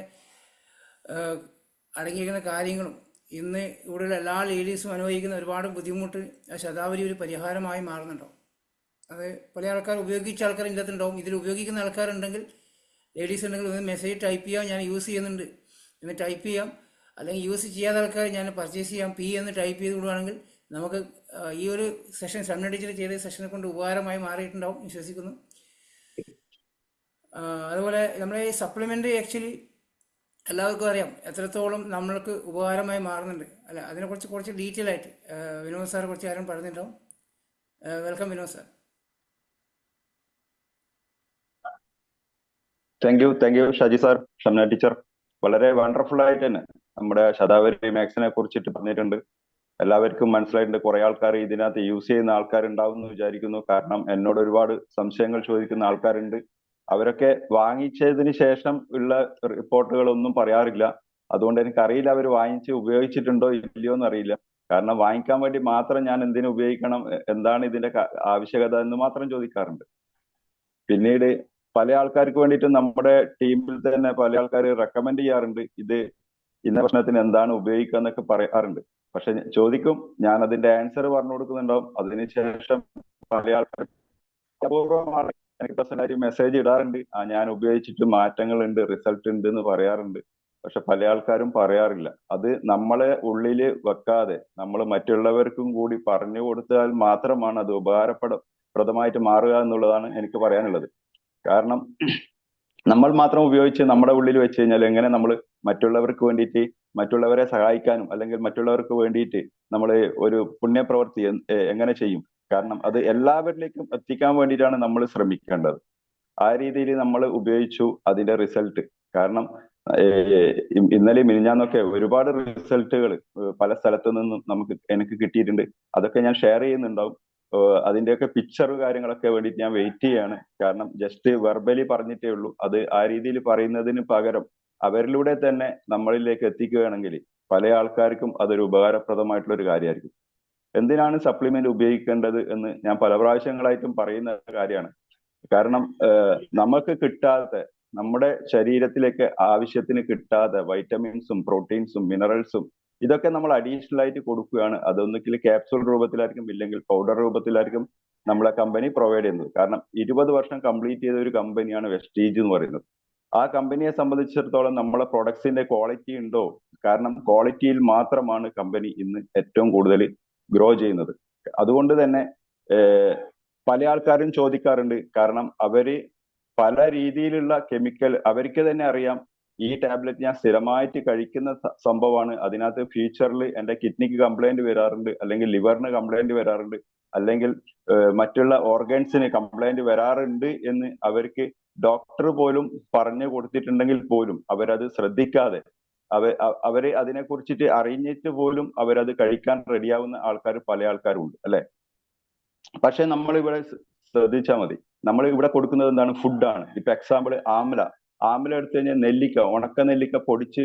അടങ്ങിയിരിക്കുന്ന കാര്യങ്ങളും ഇന്ന് ഇവിടെയുള്ള എല്ലാ ലേഡീസും അനുഭവിക്കുന്ന ഒരുപാട് ബുദ്ധിമുട്ട് ശതാവരി ഒരു പരിഹാരമായി മാറുന്നുണ്ടാവും. അത് പല ആൾക്കാർ ഉപയോഗിച്ച ആൾക്കാർ ഇതിൻ്റെ അകത്തുണ്ടാവും. ഇതിൽ ഉപയോഗിക്കുന്ന ആൾക്കാരുണ്ടെങ്കിൽ, ലേഡീസ് ഉണ്ടെങ്കിൽ ഒന്ന് മെസ്സേജ് ടൈപ്പ് ചെയ്യാം, ഞാൻ യൂസ് ചെയ്യുന്നുണ്ട് എന്ന് ടൈപ്പ് ചെയ്യാം. അല്ലെങ്കിൽ യൂസ് ചെയ്യാത്ത ആൾക്കാർ ഞാൻ പർച്ചേസ് ചെയ്യാം P എന്ന് ടൈപ്പ് ചെയ്ത് കൊടുക്കുകയാണെങ്കിൽ നമുക്ക് ഈ ഒരു സെഷൻ ഷംന ടീച്ചർ ചെയ്ത സെഷനെ കൊണ്ട് ഉപകാരമായി മാറിയിട്ടുണ്ടാവും വിശ്വസിക്കുന്നു. അതുപോലെ നമ്മളെ ഈ സപ്ലിമെൻ്റ് ആക്ച്വലി എല്ലാവർക്കും അറിയാം എത്രത്തോളം നമ്മൾക്ക് ഉപകാരമായി മാറുന്നുണ്ട് അല്ല. അതിനെക്കുറിച്ച് കുറച്ച് ഡീറ്റെയിൽ ആയിട്ട് വിനോദ് സാർ കുറച്ച് കാര്യം പറഞ്ഞിട്ടുണ്ടാവും. Welcome Vinod sir. Thank you Shaji sir, Shamna teacher. വളരെ വണ്ടർഫുൾ ആയിട്ട് തന്നെ നമ്മുടെ ശതാവരി മാക്സിനെ കുറിച്ചിട്ട് പറഞ്ഞിട്ടുണ്ട്. എല്ലാവർക്കും മനസ്സിലായിട്ടുണ്ട്. കുറെ ആൾക്കാർ ഇതിനകത്ത് യൂസ് ചെയ്യുന്ന ആൾക്കാരുണ്ടാവും എന്ന് വിചാരിക്കുന്നു. കാരണം എന്നോട് ഒരുപാട് സംശയങ്ങൾ ചോദിക്കുന്ന ആൾക്കാരുണ്ട്. അവരൊക്കെ വാങ്ങിച്ചതിന് ശേഷം ഉള്ള റിപ്പോർട്ടുകളൊന്നും പറയാറില്ല. അതുകൊണ്ട് എനിക്കറിയില്ല അവർ വാങ്ങിച്ച് ഉപയോഗിച്ചിട്ടുണ്ടോ ഇല്ലയോ എന്ന് അറിയില്ല. കാരണം വാങ്ങിക്കാൻ വേണ്ടി മാത്രം ഞാൻ എന്തിനു ഉപയോഗിക്കണം, എന്താണ് ഇതിന്റെ ആവശ്യകത എന്ന് മാത്രം ചോദിക്കാറുണ്ട്. പിന്നീട് പല ആൾക്കാർക്ക് വേണ്ടിയിട്ട് നമ്മുടെ ടീമിൽ തന്നെ പല ആൾക്കാർ റെക്കമെൻഡ് ചെയ്യാറുണ്ട്, ഇത് ഇന്ന പ്രശ്നത്തിന് എന്താണ് ഉപയോഗിക്കുക എന്നൊക്കെ പറയാറുണ്ട്. പക്ഷെ ചോദിക്കും, ഞാൻ അതിന്റെ ആൻസർ പറഞ്ഞു കൊടുക്കുന്നുണ്ടാവും. അതിനുശേഷം പല ആൾക്കാർ അപൂർവമാണ് എനിക്ക് പേഴ്സണലായിട്ട് മെസ്സേജ് ഇടാറുണ്ട്, ഞാൻ ഉപയോഗിച്ചിട്ട് മാറ്റങ്ങൾ ഉണ്ട്, റിസൾട്ട് ഉണ്ട് എന്ന് പറയാറുണ്ട്. പക്ഷെ പല ആൾക്കാരും പറയാറില്ല. അത് നമ്മളെ ഉള്ളിൽ വെക്കാതെ നമ്മൾ മറ്റുള്ളവർക്കും കൂടി പറഞ്ഞു കൊടുത്താൽ മാത്രമാണ് അത് ഉപകാരപ്രദമായിട്ട് മാറുക എന്നുള്ളതാണ് എനിക്ക് പറയാനുള്ളത്. കാരണം നമ്മൾ മാത്രം ഉപയോഗിച്ച് നമ്മുടെ ഉള്ളിൽ വെച്ച് കഴിഞ്ഞാൽ എങ്ങനെ നമ്മൾ മറ്റുള്ളവർക്ക് വേണ്ടിയിട്ട്, മറ്റുള്ളവരെ സഹായിക്കാനും അല്ലെങ്കിൽ മറ്റുള്ളവർക്ക് വേണ്ടിയിട്ട് നമ്മൾ ഒരു പുണ്യപ്രവൃത്തി എങ്ങനെ ചെയ്യും? കാരണം അത് എല്ലാവരിലേക്കും എത്തിക്കാൻ വേണ്ടിയിട്ടാണ് നമ്മൾ ശ്രമിക്കേണ്ടത്. ആ രീതിയിൽ നമ്മൾ ഉപയോഗിച്ചു അതിന്റെ റിസൾട്ട്. കാരണം ഇന്നലെ മിനിഞ്ഞാന്നൊക്കെ ഒരുപാട് റിസൾട്ടുകൾ പല സ്ഥലത്തു നിന്നും എനിക്ക് കിട്ടിയിട്ടുണ്ട്. അതൊക്കെ ഞാൻ ഷെയർ ചെയ്യുന്നുണ്ടാവും. അതിന്റെയൊക്കെ പിക്ചർ കാര്യങ്ങളൊക്കെ വേണ്ടിയിട്ട് ഞാൻ വെയിറ്റ് ചെയ്യാണ്. കാരണം ജസ്റ്റ് വെർബലി പറഞ്ഞിട്ടേ ഉള്ളൂ. അത് ആ രീതിയിൽ പറയുന്നതിന് പകരം അവരിലൂടെ തന്നെ നമ്മളിലേക്ക് എത്തിക്കുകയാണെങ്കിൽ പല ആൾക്കാർക്കും അതൊരു ഉപകാരപ്രദമായിട്ടുള്ള ഒരു കാര്യമായിരിക്കും. എന്തിനാണ് സപ്ലിമെന്റ് ഉപയോഗിക്കേണ്ടത് എന്ന് ഞാൻ പല പ്രാവശ്യങ്ങളായിട്ടും പറയുന്ന കാര്യമാണ്. കാരണം നമുക്ക് കിട്ടാത്ത, നമ്മുടെ ശരീരത്തിലേക്ക് ആവശ്യത്തിന് കിട്ടാത്ത വൈറ്റമിൻസും പ്രോട്ടീൻസും മിനറൽസും ഇതൊക്കെ നമ്മൾ അഡീഷണൽ ആയിട്ട് കൊടുക്കുകയാണ്. അതൊന്നുകിൽ ക്യാപ്സൂൾ രൂപത്തിലായിരിക്കും, ഇല്ലെങ്കിൽ പൗഡർ രൂപത്തിലായിരിക്കും നമ്മളെ കമ്പനി പ്രൊവൈഡ് ചെയ്യുന്നത്. കാരണം 20 വർഷം കംപ്ലീറ്റ് ചെയ്ത ഒരു കമ്പനിയാണ് വെസ്റ്റീജ് എന്ന് പറയുന്നത്. ആ കമ്പനിയെ സംബന്ധിച്ചിടത്തോളം നമ്മളെ പ്രൊഡക്ട്സിന്റെ ക്വാളിറ്റി ഉണ്ടോ? കാരണം ക്വാളിറ്റിയിൽ മാത്രമാണ് കമ്പനി ഇന്ന് ഏറ്റവും കൂടുതൽ ഗ്രോ ചെയ്യുന്നത്. അതുകൊണ്ട് തന്നെ പല ആൾക്കാരും ചോദിക്കാറുണ്ട്. കാരണം അവര് പല രീതിയിലുള്ള കെമിക്കൽ, അവർക്ക് തന്നെ അറിയാം ഈ ടാബ്ലറ്റ് ഞാൻ സ്ഥിരമായിട്ട് കഴിക്കുന്ന സംഭവമാണ്, അതിനകത്ത് ഫ്യൂച്ചറിൽ എന്റെ കിഡ്നിക്ക് കംപ്ലൈന്റ് വരാറുണ്ട്, അല്ലെങ്കിൽ ലിവറിന് കംപ്ലൈന്റ് വരാറുണ്ട്, അല്ലെങ്കിൽ മറ്റുള്ള ഓർഗൻസിന് കംപ്ലൈന്റ് വരാറുണ്ട് എന്ന് അവർക്ക് ഡോക്ടർ പോലും പറഞ്ഞു കൊടുത്തിട്ടുണ്ടെങ്കിൽ പോലും അവരത് ശ്രദ്ധിക്കാതെ അവര് അതിനെ കുറിച്ചിട്ട് അറിഞ്ഞിട്ട് പോലും അവരത് കഴിക്കാൻ റെഡിയാവുന്ന ആൾക്കാർ പല ആൾക്കാരും ഉണ്ട്, അല്ലെ? പക്ഷെ നമ്മൾ ഇവിടെ ശ്രദ്ധിച്ചാൽ മതി, നമ്മൾ ഇവിടെ കൊടുക്കുന്നത് എന്താണ്? ഫുഡാണ്. ഇപ്പൊ എക്സാമ്പിൾ ആംല എടുത്തു കഴിഞ്ഞാൽ നെല്ലിക്ക, ഉണക്ക നെല്ലിക്ക പൊടിച്ച്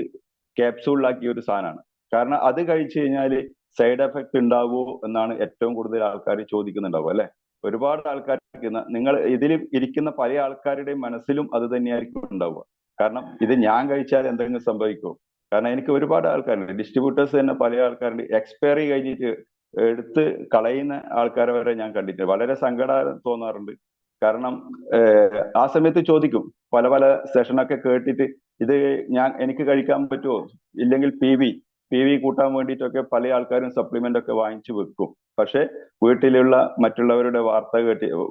ക്യാപ്സൂളിലാക്കിയ ഒരു സാധനമാണ്. കാരണം അത് കഴിച്ചു കഴിഞ്ഞാൽ സൈഡ് എഫക്ട് ഉണ്ടാവുമോ എന്നാണ് ഏറ്റവും കൂടുതൽ ആൾക്കാർ ചോദിക്കുന്നുണ്ടാവും, അല്ലെ? ഒരുപാട് ആൾക്കാർ, നിങ്ങൾ ഇതിൽ ഇരിക്കുന്ന പല ആൾക്കാരുടെയും മനസ്സിലും അത് തന്നെയായിരിക്കും ഉണ്ടാവുക. കാരണം ഇത് ഞാൻ കഴിച്ചാൽ എന്തെങ്കിലും സംഭവിക്കുമോ? കാരണം എനിക്ക് ഒരുപാട് ആൾക്കാരുണ്ട്, ഡിസ്ട്രിബ്യൂട്ടേഴ്സ് തന്നെ പല ആൾക്കാരുണ്ട്, എക്സ്പയറി കഴിഞ്ഞിട്ട് എടുത്ത് കളയുന്ന ആൾക്കാരെ വരെ ഞാൻ കണ്ടിട്ടുണ്ട്. വളരെ സങ്കടം തോന്നാറുണ്ട്. കാരണം ആ സമയത്ത് ചോദിക്കും, പല പല സെഷനൊക്കെ കേട്ടിട്ട്, ഇത് എനിക്ക് കഴിക്കാൻ പറ്റുമോ? ഇല്ലെങ്കിൽ പി വി കൂട്ടാൻ വേണ്ടിയിട്ടൊക്കെ പല ആൾക്കാരും സപ്ലിമെന്റ് ഒക്കെ വാങ്ങിച്ചു വെക്കും. പക്ഷെ വീട്ടിലുള്ള മറ്റുള്ളവരുടെ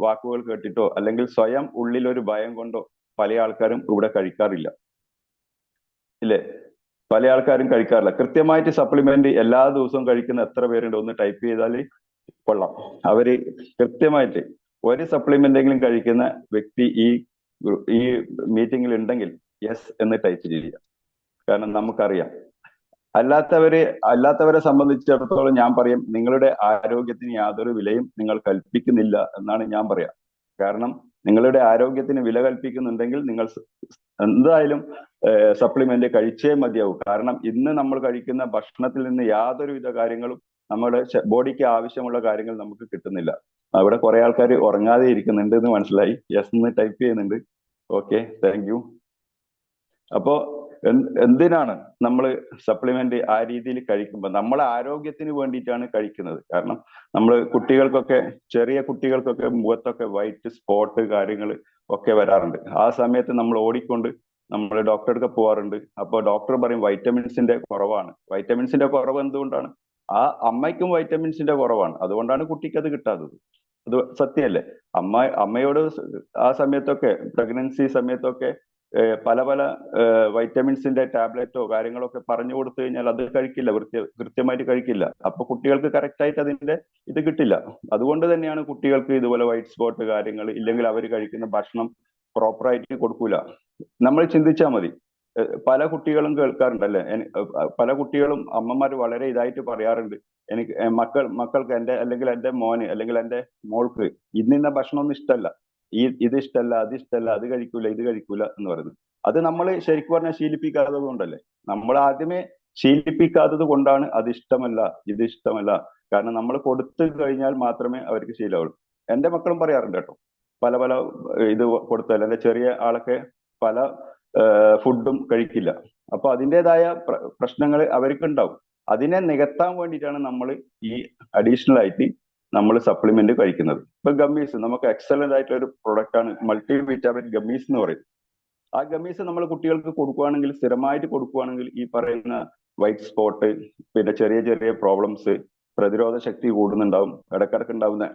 വാക്കുകൾ കേട്ടിട്ടോ അല്ലെങ്കിൽ സ്വയം ഉള്ളിലൊരു ഭയം കൊണ്ടോ പല ആൾക്കാരും ഇവിടെ കഴിക്കാറില്ല, ഇല്ലേ? പല ആൾക്കാരും കഴിക്കാറില്ല. കൃത്യമായിട്ട് സപ്ലിമെന്റ് എല്ലാ ദിവസവും കഴിക്കുന്ന എത്ര പേരുണ്ട്? ഒന്ന് ടൈപ്പ് ചെയ്താൽ കൊള്ളാം. അവര് കൃത്യമായിട്ട് ഒരു സപ്ലിമെന്റെങ്കിലും കഴിക്കുന്ന വ്യക്തി ഈ മീറ്റിംഗിൽ ഉണ്ടെങ്കിൽ യെസ് എന്ന് ടൈപ്പ് ചെയ്യുക. കാരണം നമുക്കറിയാം. അല്ലാത്തവരെ സംബന്ധിച്ചിടത്തോളം ഞാൻ പറയും, നിങ്ങളുടെ ആരോഗ്യത്തിന് യാതൊരു വിലയും നിങ്ങൾ കൽപ്പിക്കുന്നില്ല എന്നാണ് ഞാൻ പറയാം. കാരണം നിങ്ങളുടെ ആരോഗ്യത്തിന് വില കൽപ്പിക്കുന്നുണ്ടെങ്കിൽ നിങ്ങൾ എന്തായാലും സപ്ലിമെന്റ് കഴിച്ചേ മതിയാവും. കാരണം ഇന്ന് നമ്മൾ കഴിക്കുന്ന ഭക്ഷണത്തിൽ നിന്ന് യാതൊരുവിധ കാര്യങ്ങളും നമ്മുടെ ബോഡിക്ക് ആവശ്യമുള്ള കാര്യങ്ങൾ നമുക്ക് കിട്ടുന്നില്ല. അവിടെ കുറെ ആൾക്കാർ ഉറങ്ങാതെ ഇരിക്കുന്നുണ്ട് എന്ന് മനസ്സിലായി. യെസ് എന്ന് ടൈപ്പ് ചെയ്യുന്നുണ്ട്. Okay, thank U. അപ്പോ എന്തിനാണ് നമ്മൾ സപ്ലിമെന്റ് ആ രീതിയിൽ കഴിക്കുമ്പോൾ? നമ്മളെ ആരോഗ്യത്തിന് വേണ്ടിയിട്ടാണ് കഴിക്കുന്നത്. കാരണം നമ്മൾ ചെറിയ കുട്ടികൾക്കൊക്കെ മുഖത്തൊക്കെ വൈറ്റ് സ്പോട്ട് കാര്യങ്ങൾ ഒക്കെ വരാറുണ്ട്. ആ സമയത്ത് നമ്മൾ ഓടിക്കൊണ്ട് നമ്മൾ ഡോക്ടറെ അടുക്ക പോവാറുണ്ട്. അപ്പോൾ ഡോക്ടർ പറയും വൈറ്റമിൻസിന്റെ കുറവാണ്. വൈറ്റമിൻസിന്റെ കുറവ് എന്തുകൊണ്ടാണ്? ആ അമ്മയ്ക്കും വൈറ്റമിൻസിന്റെ കുറവാണ്, അതുകൊണ്ടാണ് കുട്ടിക്ക് അത് കിട്ടാത്തത്. അത് സത്യമല്ലേ? അമ്മയോട് ആ സമയത്തൊക്കെ, പ്രഗ്നൻസി സമയത്തൊക്കെ പല വൈറ്റമിൻസിന്റെ ടാബ്ലറ്റോ കാര്യങ്ങളൊക്കെ പറഞ്ഞു കൊടുത്തു കഴിഞ്ഞാൽ അത് കഴിക്കില്ല, കൃത്യമായിട്ട് കഴിക്കില്ല. അപ്പൊ കുട്ടികൾക്ക് കറക്റ്റ് ആയിട്ട് അതിന്റെ ഇത് കിട്ടില്ല. അതുകൊണ്ട് തന്നെയാണ് കുട്ടികൾക്ക് ഇതുപോലെ വൈറ്റ് സ്പോട്ട് കാര്യങ്ങൾ, ഇല്ലെങ്കിൽ അവർ കഴിക്കുന്ന ഭക്ഷണം പ്രോപ്പറായിട്ട് കൊടുക്കൂല. നമ്മൾ ചിന്തിച്ചാൽ മതി. പല കുട്ടികളും കേൾക്കാറുണ്ടല്ലേ, പല കുട്ടികളും അമ്മമാർ വളരെ ഇതായിട്ട് പറയാറുണ്ട്, എനിക്ക് മക്കൾക്ക് അല്ലെങ്കിൽ എന്റെ മോന് അല്ലെങ്കിൽ എന്റെ മോൾക്ക് ഇന്ന ഭക്ഷണമൊന്നും ഇഷ്ടമല്ല, ഇത് ഇഷ്ടമല്ല, അത് ഇഷ്ടമല്ല, അത് കഴിക്കൂല, ഇത് കഴിക്കൂല എന്ന് പറയുന്നത്. അത് നമ്മൾ ശരിക്കും പറഞ്ഞാൽ ശീലിപ്പിക്കാത്തത് കൊണ്ടല്ലേ. നമ്മൾ ആദ്യമേ ശീലിപ്പിക്കാത്തത് കൊണ്ടാണ് അത് ഇഷ്ടമല്ല, ഇത് ഇഷ്ടമല്ല. കാരണം നമ്മൾ കൊടുത്തു കഴിഞ്ഞാൽ മാത്രമേ അവർക്ക് ശീലമുള്ളൂ. എന്റെ മക്കളും പറയാറുണ്ട് കേട്ടോ, പല പല ഇത് കൊടുത്താൽ, അല്ലെ ചെറിയ ആളൊക്കെ പല ഫുഡും കഴിക്കില്ല. അപ്പൊ അതിൻ്റെതായ പ്രശ്നങ്ങൾ അവർക്ക് ഉണ്ടാവും. അതിനെ നികത്താൻ വേണ്ടിയിട്ടാണ് നമ്മൾ ഈ അഡീഷണൽ ആയിട്ട് നമ്മൾ സപ്ലിമെന്റ് കഴിക്കുന്നത്. ഇപ്പൊ ഗമ്മീസ് നമുക്ക് എക്സലന്റ് ആയിട്ടുള്ള ഒരു പ്രൊഡക്റ്റ് ആണ് മൾട്ടി വിറ്റാമിൻ ഗമ്മീസ് എന്ന് പറയുന്നത്. ആ ഗമ്മീസ് നമ്മൾ കുട്ടികൾക്ക് കൊടുക്കുകയാണെങ്കിൽ, സ്ഥിരമായിട്ട് കൊടുക്കുകയാണെങ്കിൽ, ഈ പറയുന്ന വൈറ്റ് സ്പോട്ട്, പിന്നെ ചെറിയ ചെറിയ പ്രോബ്ലംസ്, പ്രതിരോധ ശക്തി കൂടുന്നുണ്ടാവും, ഇടക്കിടക്കുണ്ടാവുന്ന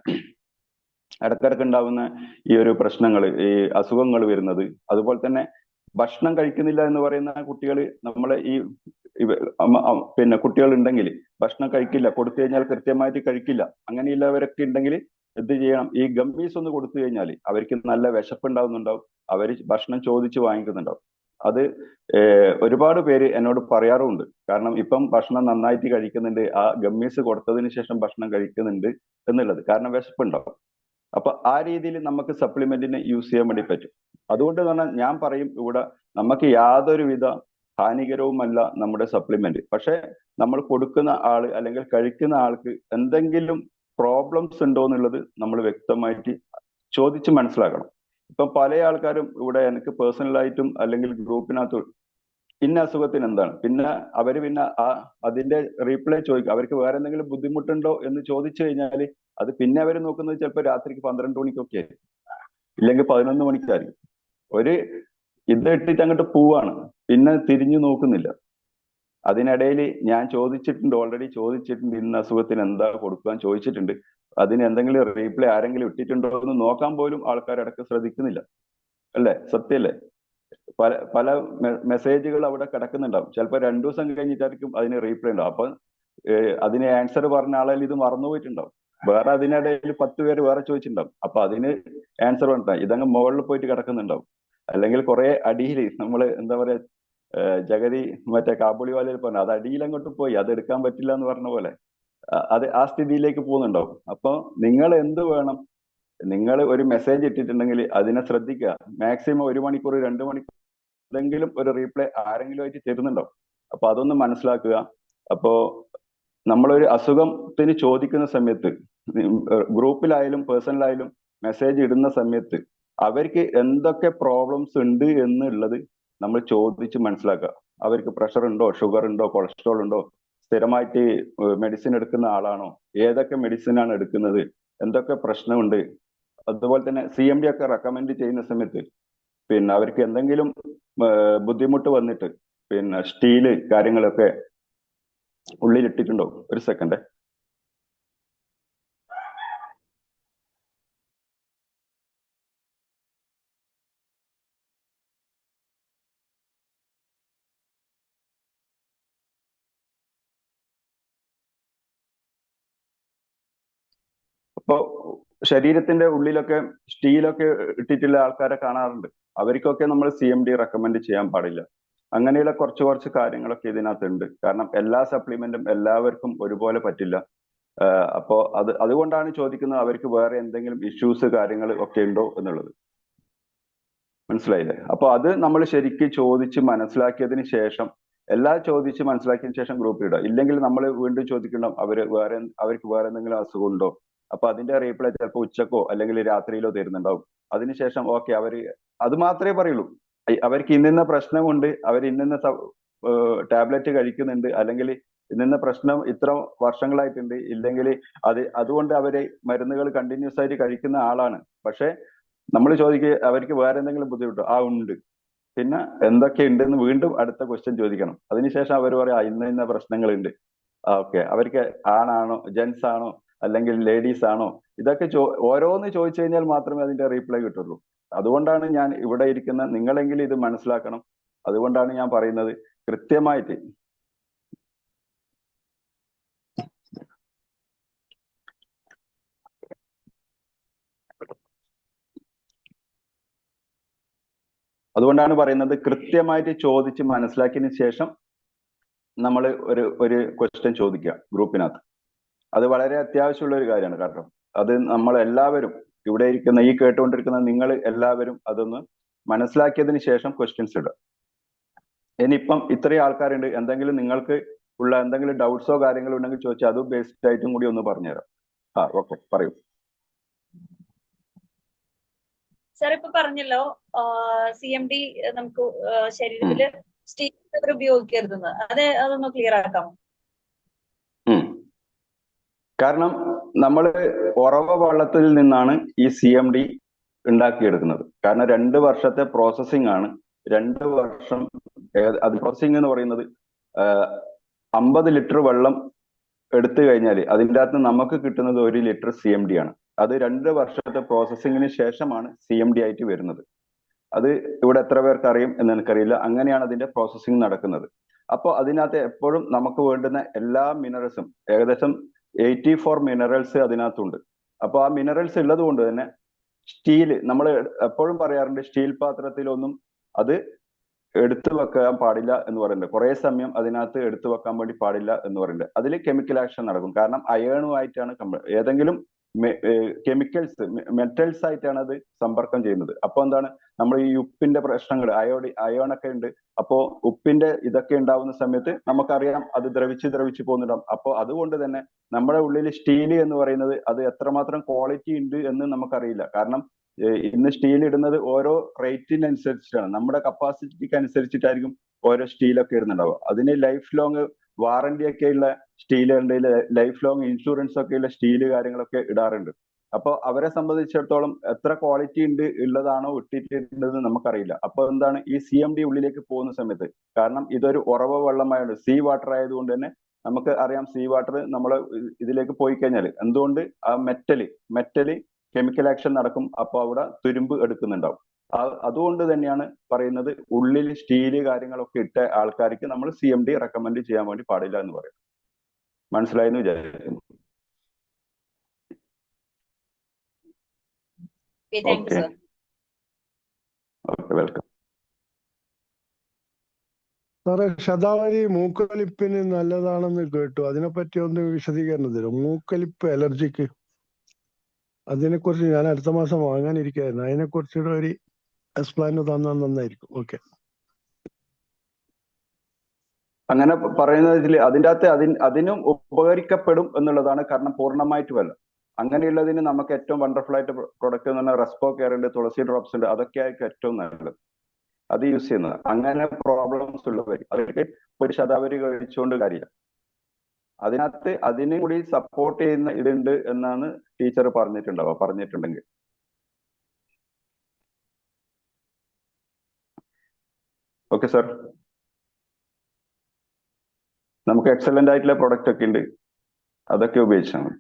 ഈ ഒരു പ്രശ്നങ്ങൾ, ഈ അസുഖങ്ങൾ വരുന്നത്. അതുപോലെ തന്നെ ഭക്ഷണം കഴിക്കുന്നില്ല എന്ന് പറയുന്ന കുട്ടികൾ, നമ്മളെ ഈ പിന്നെ കുട്ടികൾ ഉണ്ടെങ്കിൽ ഭക്ഷണം കഴിക്കില്ല, കൊടുത്തു കഴിഞ്ഞാൽ കൃത്യമായിട്ട് കഴിക്കില്ല, അങ്ങനെയുള്ളവരൊക്കെ ഉണ്ടെങ്കിൽ എന്ത് ചെയ്യണം, ഈ ഗമ്മീസ് ഒന്ന് കൊടുത്തു കഴിഞ്ഞാൽ അവർക്ക് നല്ല വിശപ്പുണ്ടാവുന്നുണ്ടാവും, അവർ ഭക്ഷണം ചോദിച്ച് വാങ്ങിക്കുന്നുണ്ടാവും. അത് ഒരുപാട് പേര് എന്നോട് പറയാറുമുണ്ട്. കാരണം ഇപ്പം ഭക്ഷണം നന്നായിട്ട് കഴിക്കുന്നുണ്ട്, ആ ഗമ്മീസ് കൊടുത്തതിന് ശേഷം ഭക്ഷണം കഴിക്കുന്നുണ്ട് എന്നുള്ളത്. കാരണം വിശപ്പുണ്ടാവും. അപ്പൊ ആ രീതിയിൽ നമുക്ക് സപ്ലിമെന്റിനെ യൂസ് ചെയ്യാൻ വേണ്ടി പറ്റും. അതുകൊണ്ട് തന്നെ ഞാൻ പറയും, ഇവിടെ നമുക്ക് യാതൊരുവിധ ഹാനികരവുമല്ല നമ്മുടെ സപ്ലിമെന്റ്. പക്ഷെ നമ്മൾ കൊടുക്കുന്ന ആള് അല്ലെങ്കിൽ കഴിക്കുന്ന ആൾക്ക് എന്തെങ്കിലും പ്രോബ്ലംസ് ഉണ്ടോ എന്നുള്ളത് നമ്മൾ വ്യക്തമായിട്ട് ചോദിച്ച് മനസ്സിലാക്കണം. ഇപ്പൊ പല ആൾക്കാരും ഇവിടെ എനിക്ക് പേഴ്സണലായിട്ടും അല്ലെങ്കിൽ ഗ്രൂപ്പിനകത്ത് ഇന്ന അസുഖത്തിന് എന്താണ്, പിന്നെ അവര് പിന്നെ അതിന്റെ റീപ്ലൈ ചോദിക്കും. അവർക്ക് വേറെ എന്തെങ്കിലും ബുദ്ധിമുട്ടുണ്ടോ എന്ന് ചോദിച്ചു കഴിഞ്ഞാൽ അത് പിന്നെ അവർ നോക്കുന്നത് ചിലപ്പോൾ രാത്രിക്ക് 12 മണിക്കൊക്കെ ആയിരിക്കും, ഇല്ലെങ്കിൽ 11 മണിക്കായിരിക്കും. ഒരു ഇത് ഇട്ടിട്ട് അങ്ങോട്ട് പോവാണ്, പിന്നെ തിരിഞ്ഞു നോക്കുന്നില്ല. അതിനിടയിൽ ഞാൻ ചോദിച്ചിട്ടുണ്ട്, ഓൾറെഡി ചോദിച്ചിട്ടുണ്ട്, ഇന്ന അസുഖത്തിന് എന്താ കൊടുക്കാൻ ചോദിച്ചിട്ടുണ്ട്. അതിന് എന്തെങ്കിലും റീപ്ലൈ ആരെങ്കിലും ഇട്ടിട്ടുണ്ടോ എന്ന് നോക്കാൻ പോലും ആൾക്കാർ ഇടയ്ക്ക് ശ്രദ്ധിക്കുന്നില്ല. അല്ലേ? സത്യല്ലേ? പല പല മെസ്സേജുകൾ അവിടെ കിടക്കുന്നുണ്ടാവും. ചിലപ്പോൾ 2 ദിവസം കഴിഞ്ഞിട്ടായിരിക്കും അതിന് റീപ്ലൈ ഉണ്ടാവും. അപ്പൊ അതിന് ആൻസർ പറഞ്ഞ ആളായാലും ഇത് മറന്നുപോയിട്ടുണ്ടാവും. വേറെ അതിനിടയിൽ 10 പേര് വേറെ ചോദിച്ചിട്ടുണ്ടാവും. അപ്പൊ അതിന് ആൻസർ പറഞ്ഞിട്ടാവും ഇതങ്ങ് മുകളിൽ പോയിട്ട് കിടക്കുന്നുണ്ടാവും. അല്ലെങ്കിൽ കുറെ അടിയിൽ നമ്മൾ എന്താ പറയാ, ജഗതി മറ്റേ കാബൂളിവാലയിൽ പറഞ്ഞു, അത് അടിയിൽ അങ്ങോട്ട് പോയി, അത് എടുക്കാൻ പറ്റില്ല എന്ന് പറഞ്ഞ പോലെ അത് ആ സ്ഥിതിയിലേക്ക് പോകുന്നുണ്ടാവും. അപ്പൊ നിങ്ങൾ എന്ത് വേണം, നിങ്ങൾ ഒരു മെസ്സേജ് ഇട്ടിട്ടുണ്ടെങ്കിൽ അതിനെ ശ്രദ്ധിക്കുക. മാക്സിമം 1 മണിക്കൂർ 2 മണിക്കൂർ എന്തെങ്കിലും ഒരു റീപ്ലൈ ആരെങ്കിലും ആയിട്ട് തരുന്നുണ്ടാവും. അപ്പൊ അതൊന്ന് മനസ്സിലാക്കുക. അപ്പോ നമ്മളൊരു അസുഖത്തിന് ചോദിക്കുന്ന സമയത്ത്, ഗ്രൂപ്പിലായാലും പേഴ്സണലായാലും മെസ്സേജ് ഇടുന്ന സമയത്ത് അവർക്ക് എന്തൊക്കെ പ്രോബ്ലംസ് ഉണ്ട് എന്നുള്ളത് നമ്മൾ ചോദിച്ച് മനസ്സിലാക്കുക. അവർക്ക് പ്രഷർ ഉണ്ടോ, ഷുഗർ ഉണ്ടോ, കൊളസ്ട്രോൾ ഉണ്ടോ, സ്ഥിരമായിട്ട് മെഡിസിൻ എടുക്കുന്ന ആളാണോ, ഏതൊക്കെ മെഡിസിനാണ് എടുക്കുന്നത്, എന്തൊക്കെ പ്രശ്നമുണ്ട്. അതുപോലെ തന്നെ CMD ഒക്കെ റെക്കമെൻഡ് ചെയ്യുന്ന സമയത്ത് പിന്നെ അവർക്ക് എന്തെങ്കിലും ബുദ്ധിമുട്ട് വന്നിട്ട് പിന്നെ സ്റ്റീല് കാര്യങ്ങളൊക്കെ ഉള്ളിലിട്ടിട്ടുണ്ടോ? ഒരു സെക്കൻഡ്. അപ്പോ ശരീരത്തിന്റെ ഉള്ളിലൊക്കെ സ്റ്റീലൊക്കെ ഇട്ടിട്ടുള്ള ആൾക്കാരെ കാണാറുണ്ട്. അവർക്കൊക്കെ നമ്മൾ CMD റെക്കമെൻഡ് ചെയ്യാൻ പാടില്ല. അങ്ങനെയുള്ള കുറച്ച് കാര്യങ്ങളൊക്കെ ഇതിനകത്തുണ്ട്. കാരണം എല്ലാ സപ്ലിമെന്റും എല്ലാവർക്കും ഒരുപോലെ പറ്റില്ല. അപ്പോ അതുകൊണ്ടാണ് ചോദിക്കുന്നത്, അവർക്ക് വേറെ എന്തെങ്കിലും ഇഷ്യൂസ് കാര്യങ്ങൾ ഒക്കെ ഉണ്ടോ എന്നുള്ളത്. മനസ്സിലായില്ലേ? അപ്പൊ അത് നമ്മൾ ശരിക്കും ചോദിച്ച് മനസ്സിലാക്കിയതിന് ശേഷം, ചോദിച്ച് മനസ്സിലാക്കിയതിന് ശേഷം ഗ്രൂപ്പിൽ ഇടുക. ഇല്ലെങ്കിൽ നമ്മൾ വീണ്ടും ചോദിക്കണം, അവർക്ക് വേറെ എന്തെങ്കിലും അസുഖം ഉണ്ടോ. അപ്പൊ അതിന്റെ റീപ്ലൈ ചിലപ്പോൾ ഉച്ചക്കോ അല്ലെങ്കിൽ രാത്രിയിലോ തരുന്നുണ്ടാവും. അതിനുശേഷം ഓക്കെ, അത് മാത്രമേ പറയുള്ളൂ. അവർക്ക് ഇന്ന പ്രശ്നമുണ്ട്, അവർ ഇന്ന ടാബ്ലറ്റ് കഴിക്കുന്നുണ്ട്, അല്ലെങ്കിൽ ഇന്ന പ്രശ്നം ഇത്ര വർഷങ്ങളായിട്ടുണ്ട്, ഇല്ലെങ്കിൽ അതുകൊണ്ട് അവര് മരുന്നുകൾ കണ്ടിന്യൂസ് ആയിട്ട് കഴിക്കുന്ന ആളാണ്. പക്ഷെ നമ്മൾ ചോദിക്കുക അവർക്ക് വേറെ എന്തെങ്കിലും ബുദ്ധിമുട്ടോ? ഉണ്ട്. പിന്നെ എന്തൊക്കെ ഉണ്ടെന്ന് വീണ്ടും അടുത്ത ക്വസ്റ്റ്യൻ ചോദിക്കണം. അതിനുശേഷം അവർ പറയാം ഇന്ന പ്രശ്നങ്ങളുണ്ട്. ഓക്കെ, അവർക്ക് ആണാണോ, ജെൻസ് ആണോ, അല്ലെങ്കിൽ ലേഡീസ് ആണോ, ഇതൊക്കെ ഓരോന്ന് ചോദിച്ചു കഴിഞ്ഞാൽ മാത്രമേ അതിന്റെ റീപ്ലൈ കിട്ടുള്ളൂ. അതുകൊണ്ടാണ് ഞാൻ ഇവിടെ ഇരിക്കുന്ന നിങ്ങളെങ്കിലും ഇത് മനസ്സിലാക്കണം. അതുകൊണ്ടാണ് ഞാൻ പറയുന്നത് കൃത്യമായിട്ട്. അതുകൊണ്ടാണ് പറയുന്നത് കൃത്യമായിട്ട് ചോദിച്ച് മനസ്സിലാക്കിയതിന് ശേഷം നമ്മൾ ഒരു ക്വസ്റ്റ്യൻ ചോദിക്കുക ഗ്രൂപ്പിനകത്ത്. അത് വളരെ അത്യാവശ്യമുള്ള ഒരു കാര്യമാണ്. കാരണം അത് നമ്മൾ എല്ലാവരും ഇവിടെ ഇരിക്കുന്ന, ഈ കേട്ടുകൊണ്ടിരിക്കുന്ന നിങ്ങൾ എല്ലാവരും അതൊന്ന് മനസ്സിലാക്കിയതിന് ശേഷം ക്വസ്റ്റ്യൻസ് ഇടുക. ഇനിയിപ്പം ഇത്രയും ആൾക്കാരുണ്ട്, എന്തെങ്കിലും നിങ്ങൾക്ക് ഉള്ള എന്തെങ്കിലും ഡൗട്ട്സോ കാര്യങ്ങളോ ഉണ്ടെങ്കിൽ ചോദിച്ചാൽ അത് ബേസ്ഡ് ആയിട്ടും കൂടി ഒന്ന് പറഞ്ഞുതരാം. ഓക്കെ, പറയൂ. സാർ ഇപ്പൊ പറഞ്ഞല്ലോ CMD നമുക്ക് ശരീരത്തില് സ്റ്റീൽ ഉപയോഗിക്കരുതെന്ന്, അതൊന്ന് ക്ലിയർ ആക്കാമോ? കാരണം നമ്മൾ ഉറവ വെള്ളത്തിൽ നിന്നാണ് ഈ CMD ഉണ്ടാക്കിയെടുക്കുന്നത്. കാരണം 2 വർഷത്തെ പ്രോസസ്സിംഗ് ആണ്. 2 വർഷം അത് പ്രോസസ്സിംഗ് എന്ന് പറയുന്നത് 50 ലിറ്റർ വെള്ളം എടുത്തു കഴിഞ്ഞാൽ അതിൻ്റെ അകത്ത് നമുക്ക് കിട്ടുന്നത് 1 ലിറ്റർ CMD ആണ്. അത് 2 വർഷത്തെ പ്രോസസ്സിങ്ങിന് ശേഷമാണ് CMD ആയിട്ട് വരുന്നത്. അത് ഇവിടെ എത്ര പേർക്ക് അറിയും എന്ന് എനിക്കറിയില്ല. അങ്ങനെയാണ് അതിന്റെ പ്രോസസ്സിംഗ് നടക്കുന്നത്. അപ്പോൾ അതിനകത്ത് എപ്പോഴും നമുക്ക് വേണ്ടുന്ന എല്ലാ മിനറൽസും, ഏകദേശം 84 മിനറൽസ് അതിനകത്തുണ്ട്. അപ്പോൾ ആ മിനറൽസ് ഉള്ളത് കൊണ്ട് തന്നെ സ്റ്റീൽ, നമ്മൾ എപ്പോഴും പറയാറുണ്ട് സ്റ്റീൽ പാത്രത്തിലൊന്നും അത് എടുത്തു വെക്കാൻ പാടില്ല എന്ന് പറയുന്നുണ്ട്. കുറെ സമയം അതിനകത്ത് എടുത്തു വെക്കാൻ വേണ്ടി പാടില്ല എന്ന് പറയുന്നുണ്ട്. അതിൽ കെമിക്കൽ ആക്ഷൻ നടക്കും. കാരണം അയേണുമായിട്ടാണ് ഏതെങ്കിലും കെമിക്കൽസ്, മെറ്റൽസ് ആയിട്ടാണ് അത് സമ്പർക്കം ചെയ്യുന്നത്. അപ്പോൾ എന്താണ്, നമ്മൾ ഈ ഉപ്പിന്റെ പ്രശ്നങ്ങൾ, അയോണൊക്കെ ഉണ്ട്. അപ്പോൾ ഉപ്പിന്റെ ഇതൊക്കെ ഉണ്ടാവുന്ന സമയത്ത് നമുക്കറിയാം അത് ദ്രവിച്ച് പോകുന്നുണ്ടാവും. അപ്പോൾ അതുകൊണ്ട് തന്നെ നമ്മുടെ ഉള്ളിൽ സ്റ്റീൽ എന്ന് പറയുന്നത് അത് എത്രമാത്രം ക്വാളിറ്റി ഉണ്ട് എന്ന് നമുക്കറിയില്ല. കാരണം ഇന്ന് സ്റ്റീൽ ഇടുന്നത് ഓരോ റേറ്റിനനുസരിച്ചിട്ടാണ്, നമ്മുടെ കപ്പാസിറ്റിക്ക് അനുസരിച്ചിട്ടായിരിക്കും ഓരോ സ്റ്റീലൊക്കെ ഇടുന്നുണ്ടാവുക. അതിന് ലൈഫ് ലോങ് വാറന്റി ഒക്കെയുള്ള സ്റ്റീലുകളുണ്ട്, ലൈഫ് ലോങ് ഇൻഷുറൻസ് ഒക്കെയുള്ള സ്റ്റീല് കാര്യങ്ങളൊക്കെ ഇടാറുണ്ട്. അപ്പോൾ അവരെ സംബന്ധിച്ചിടത്തോളം എത്ര ക്വാളിറ്റി ഉണ്ട് ഉള്ളതാണോ ഇട്ടിട്ടുണ്ടെന്ന് നമുക്കറിയില്ല. അപ്പോൾ എന്താണ്, ഈ CMD ഉള്ളിലേക്ക് പോകുന്ന സമയത്ത്, കാരണം ഇതൊരു ഉറവ വെള്ളമായത് സീ വാട്ടർ ആയതുകൊണ്ട് തന്നെ നമുക്ക് അറിയാം, സീ വാട്ടർ നമ്മൾ ഇതിലേക്ക് പോയി കഴിഞ്ഞാൽ എന്തുകൊണ്ട് ആ മെറ്റല് കെമിക്കൽ ആക്ഷൻ നടക്കും. അപ്പോൾ അവിടെ തുരുമ്പ് എടുക്കുന്നുണ്ടാവും. അതുകൊണ്ട് തന്നെയാണ് പറയുന്നത് ഉള്ളിൽ സ്റ്റീല് കാര്യങ്ങളൊക്കെ ഇട്ട ആൾക്കാർക്ക് നമ്മൾ CMD റെക്കമെൻഡ് ചെയ്യാൻ വേണ്ടി പാടില്ല എന്ന് പറയും. മനസ്സിലായെന്ന് വിചാരിക്കുന്നു. Okay, welcome. സാറേ, ശതാവരി മൂക്കൊലിപ്പിന് നല്ലതാണെന്ന് കേട്ടു. അതിനെപ്പറ്റി ഒന്ന് വിശദീകരണം തരും. മൂക്കൊലിപ്പ് അലർജിക്ക്, അതിനെക്കുറിച്ച് ഞാൻ അടുത്ത മാസം വാങ്ങാനിരിക്കുകയായിരുന്നു. അതിനെക്കുറിച്ചുള്ള ഒരു എക്സ്പ്ലെയിൻ തന്നാൽ നന്നായിരിക്കും. ഓക്കെ. അങ്ങനെ പറയുന്നതിൽ അതിൻ്റെ അകത്ത് അതിനും ഉപകരിക്കപ്പെടും എന്നുള്ളതാണ്. കാരണം പൂർണ്ണമായിട്ടുമല്ല. അങ്ങനെയുള്ളതിന് നമുക്ക് ഏറ്റവും വണ്ടർഫുൾ ആയിട്ട് പ്രൊഡക്റ്റ് എന്ന് പറഞ്ഞാൽ റെസ്പോ കെയർ ഉണ്ട്, തുളസി ഡ്രോപ്സ് ഉണ്ട്. അതൊക്കെ ആയിരിക്കും ഏറ്റവും നല്ലത് അത് യൂസ് ചെയ്യുന്നത്. അങ്ങനെ പ്രോബ്ലംസ് ഉള്ളവർ അവർക്ക് ഒരു ശതാവരി കഴിച്ചുകൊണ്ട് കാര്യമില്ല. അതിനകത്ത് അതിനും കൂടി സപ്പോർട്ട് ചെയ്യുന്ന ഇതുണ്ട് എന്നാണ് ടീച്ചർ പറഞ്ഞിട്ടുണ്ടെങ്കിൽ. ഓക്കെ സാർ, നമുക്ക് എക്സലന്റ് ആയിട്ടുള്ള പ്രൊഡക്റ്റ് ഒക്കെ ഉണ്ട്, അതൊക്കെ ഉപയോഗിച്ചാൽ മതി.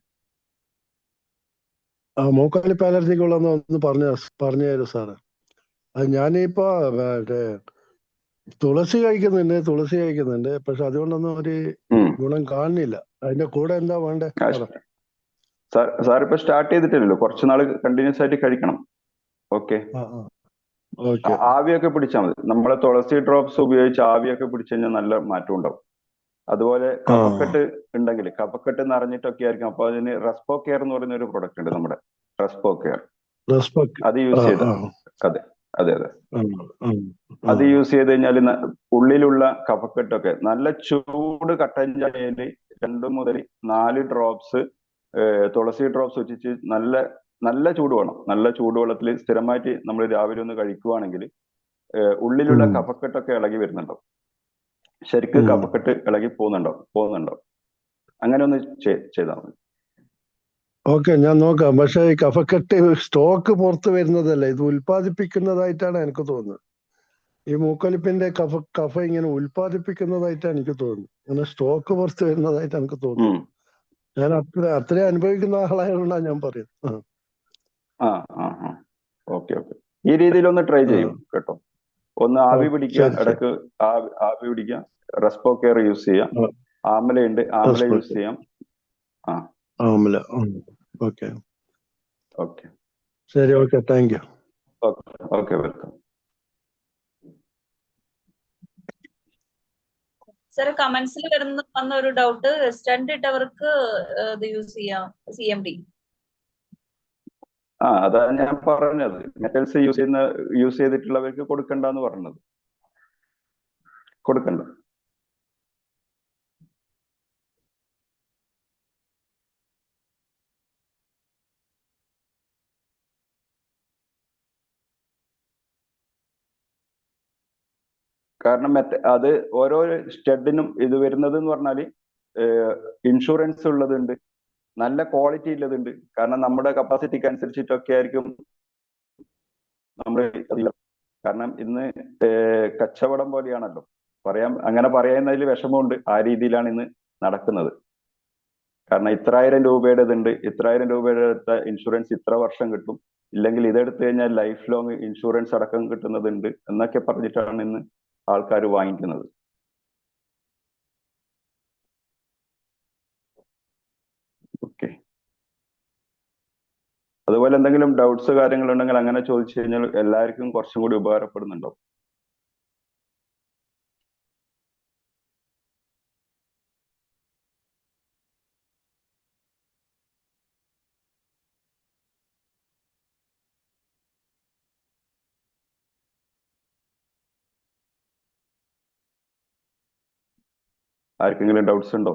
മൂക്കൊലിപ്പ് അലർജിക്കുള്ളതെന്ന് ഒന്ന് പറഞ്ഞു തരും സാറ്. അത് ഞാനിപ്പോ തുളസി കഴിക്കുന്നുണ്ട്. പക്ഷെ അതുകൊണ്ടൊന്നും ഒരു ഗുണം കാണുന്നില്ല. അതിന്റെ കൂടെ എന്താ വേണ്ടേ? സാർ ഇപ്പൊ സ്റ്റാർട്ട് ചെയ്തിട്ടില്ലല്ലോ, കുറച്ചുനാൾ കണ്ടിന്യൂസ് ആയിട്ട് കഴിക്കണം. ഓക്കെ, ആവിയൊക്കെ പിടിച്ചാൽ മതി. നമ്മളെ തുളസി ഡ്രോപ്സ് ഉപയോഗിച്ച് ആവിയൊക്കെ പിടിച്ചു കഴിഞ്ഞാൽ നല്ല മാറ്റം ഉണ്ടാവും. അതുപോലെ കഫക്കെട്ട് ഉണ്ടെങ്കിൽ, കഫക്കെട്ട് നിറഞ്ഞിട്ടൊക്കെ ആയിരിക്കും. അപ്പൊ അതിന് റെസ്പോ കെയർ എന്ന് പറയുന്ന ഒരു പ്രൊഡക്റ്റ് ഉണ്ട്, നമ്മുടെ റെസ്പോ കെയർ. അത് യൂസ് ചെയ്ത് അതെ അത് യൂസ് ചെയ്ത് കഴിഞ്ഞാൽ ഉള്ളിലുള്ള കഫക്കെട്ടൊക്കെ, നല്ല ചൂട് കട്ടൻ ചായയിൽ 2 മുതൽ 4 ഡ്രോപ്സ് തുളസി ഡ്രോപ്സ് വെച്ചിട്ട് നല്ല ചൂട് വേണം. നല്ല ചൂടുവെള്ളത്തിൽ സ്ഥിരമായിട്ട് നമ്മൾ രാവിലെ ഒന്ന് കഴിക്കുവാണെങ്കിൽ ഉള്ളിലുള്ള കഫക്കെട്ടൊക്കെ ഇളകി വരുന്നുണ്ടാവും. ശരിക്കും കഫക്കെട്ട് ഇളകി പോകുന്നുണ്ടാവും. അങ്ങനെ ഒന്ന് ചെയ്താൽ മതി. ഓക്കെ, ഞാൻ നോക്കാം. പക്ഷെ ഈ കഫക്കെട്ട് സ്റ്റോക്ക് പുറത്തു വരുന്നതല്ല, ഇത് ഉൽപ്പാദിപ്പിക്കുന്നതായിട്ടാണ് എനിക്ക് തോന്നുന്നത്. ഈ മൂക്കൊലിപ്പിന്റെ കഫ ഇങ്ങനെ ഉൽപ്പാദിപ്പിക്കുന്നതായിട്ടാണ് എനിക്ക് തോന്നുന്നത്. ഇങ്ങനെ സ്റ്റോക്ക് പുറത്തു വരുന്നതായിട്ട് എനിക്ക് തോന്നുന്നു. ഞാൻ അത്രയും അനുഭവിക്കുന്ന ആളായതുകൊണ്ടാണ് ഞാൻ പറയുന്നത്. ഓക്കെ, ഈ രീതിയിൽ ഒന്ന് ട്രൈ ചെയ്യും കേട്ടോ. ഒന്ന് ആവി പിടിക്കുക, ഇടയ്ക്ക് ആവി പിടിക്കുക. റെസ്പോ കെയർ യൂസ് ചെയ്യാം. ആമലയുണ്ട്, ആമല യൂസ് ചെയ്യാം. ആമല. ഓക്കെ, ശരി. Okay, thank you. Okay, welcome. Sir, കമന്റ്സിൽ വന്ന ഒരു ഡൗട്ട്, സ്റ്റണ്ട് ഇട്ടവർക്ക് ഇത് യൂസ് ചെയ്യാം CMD. അതാണ് ഞാൻ പറഞ്ഞത്. മെറ്റൽസ് യൂസ് ചെയ്തിട്ടുള്ളവർക്ക് കൊടുക്കണ്ടെന്ന് പറഞ്ഞത്. കൊടുക്കണ്ട. കാരണം അത് ഓരോ സ്റ്റഡിനും ഇത് വരുന്നത് എന്ന് പറഞ്ഞാൽ ഇൻഷുറൻസ് ഉള്ളതുണ്ട്, നല്ല ക്വാളിറ്റി ഉള്ളതുണ്ട്. കാരണം നമ്മുടെ കപ്പാസിറ്റിക്ക് അനുസരിച്ചിട്ടൊക്കെ ആയിരിക്കും നമ്മൾ. കാരണം ഇന്ന് കച്ചവടം പോലെയാണല്ലോ, അങ്ങനെ പറയുന്നതിൽ വിഷമമുണ്ട്. ആ രീതിയിലാണ് ഇന്ന് നടക്കുന്നത്. കാരണം ഇത്രായിരം രൂപയുടെ ഇതുണ്ട്, ഇത്രായിരം രൂപയുടെ എടുത്ത ഇൻഷുറൻസ് ഇത്ര വർഷം കിട്ടും, ഇല്ലെങ്കിൽ ഇതെടുത്തു കഴിഞ്ഞാൽ ലൈഫ് ലോങ് ഇൻഷുറൻസ് അടക്കം കിട്ടുന്നതുണ്ട് എന്നൊക്കെ പറഞ്ഞിട്ടാണ് ഇന്ന് ആൾക്കാർ വാങ്ങിക്കുന്നത്. ഓക്കെ, അതുപോലെ എന്തെങ്കിലും ഡൗട്ട്സ് കാര്യങ്ങളുണ്ടെങ്കിൽ അങ്ങനെ ചോദിച്ചു കഴിഞ്ഞാൽ എല്ലാവർക്കും കുറച്ചും കൂടി ഉപകാരപ്പെടുന്നുണ്ടോ? ആർക്കെങ്കിലും ഡൗട്ട്സ് ഉണ്ടോ?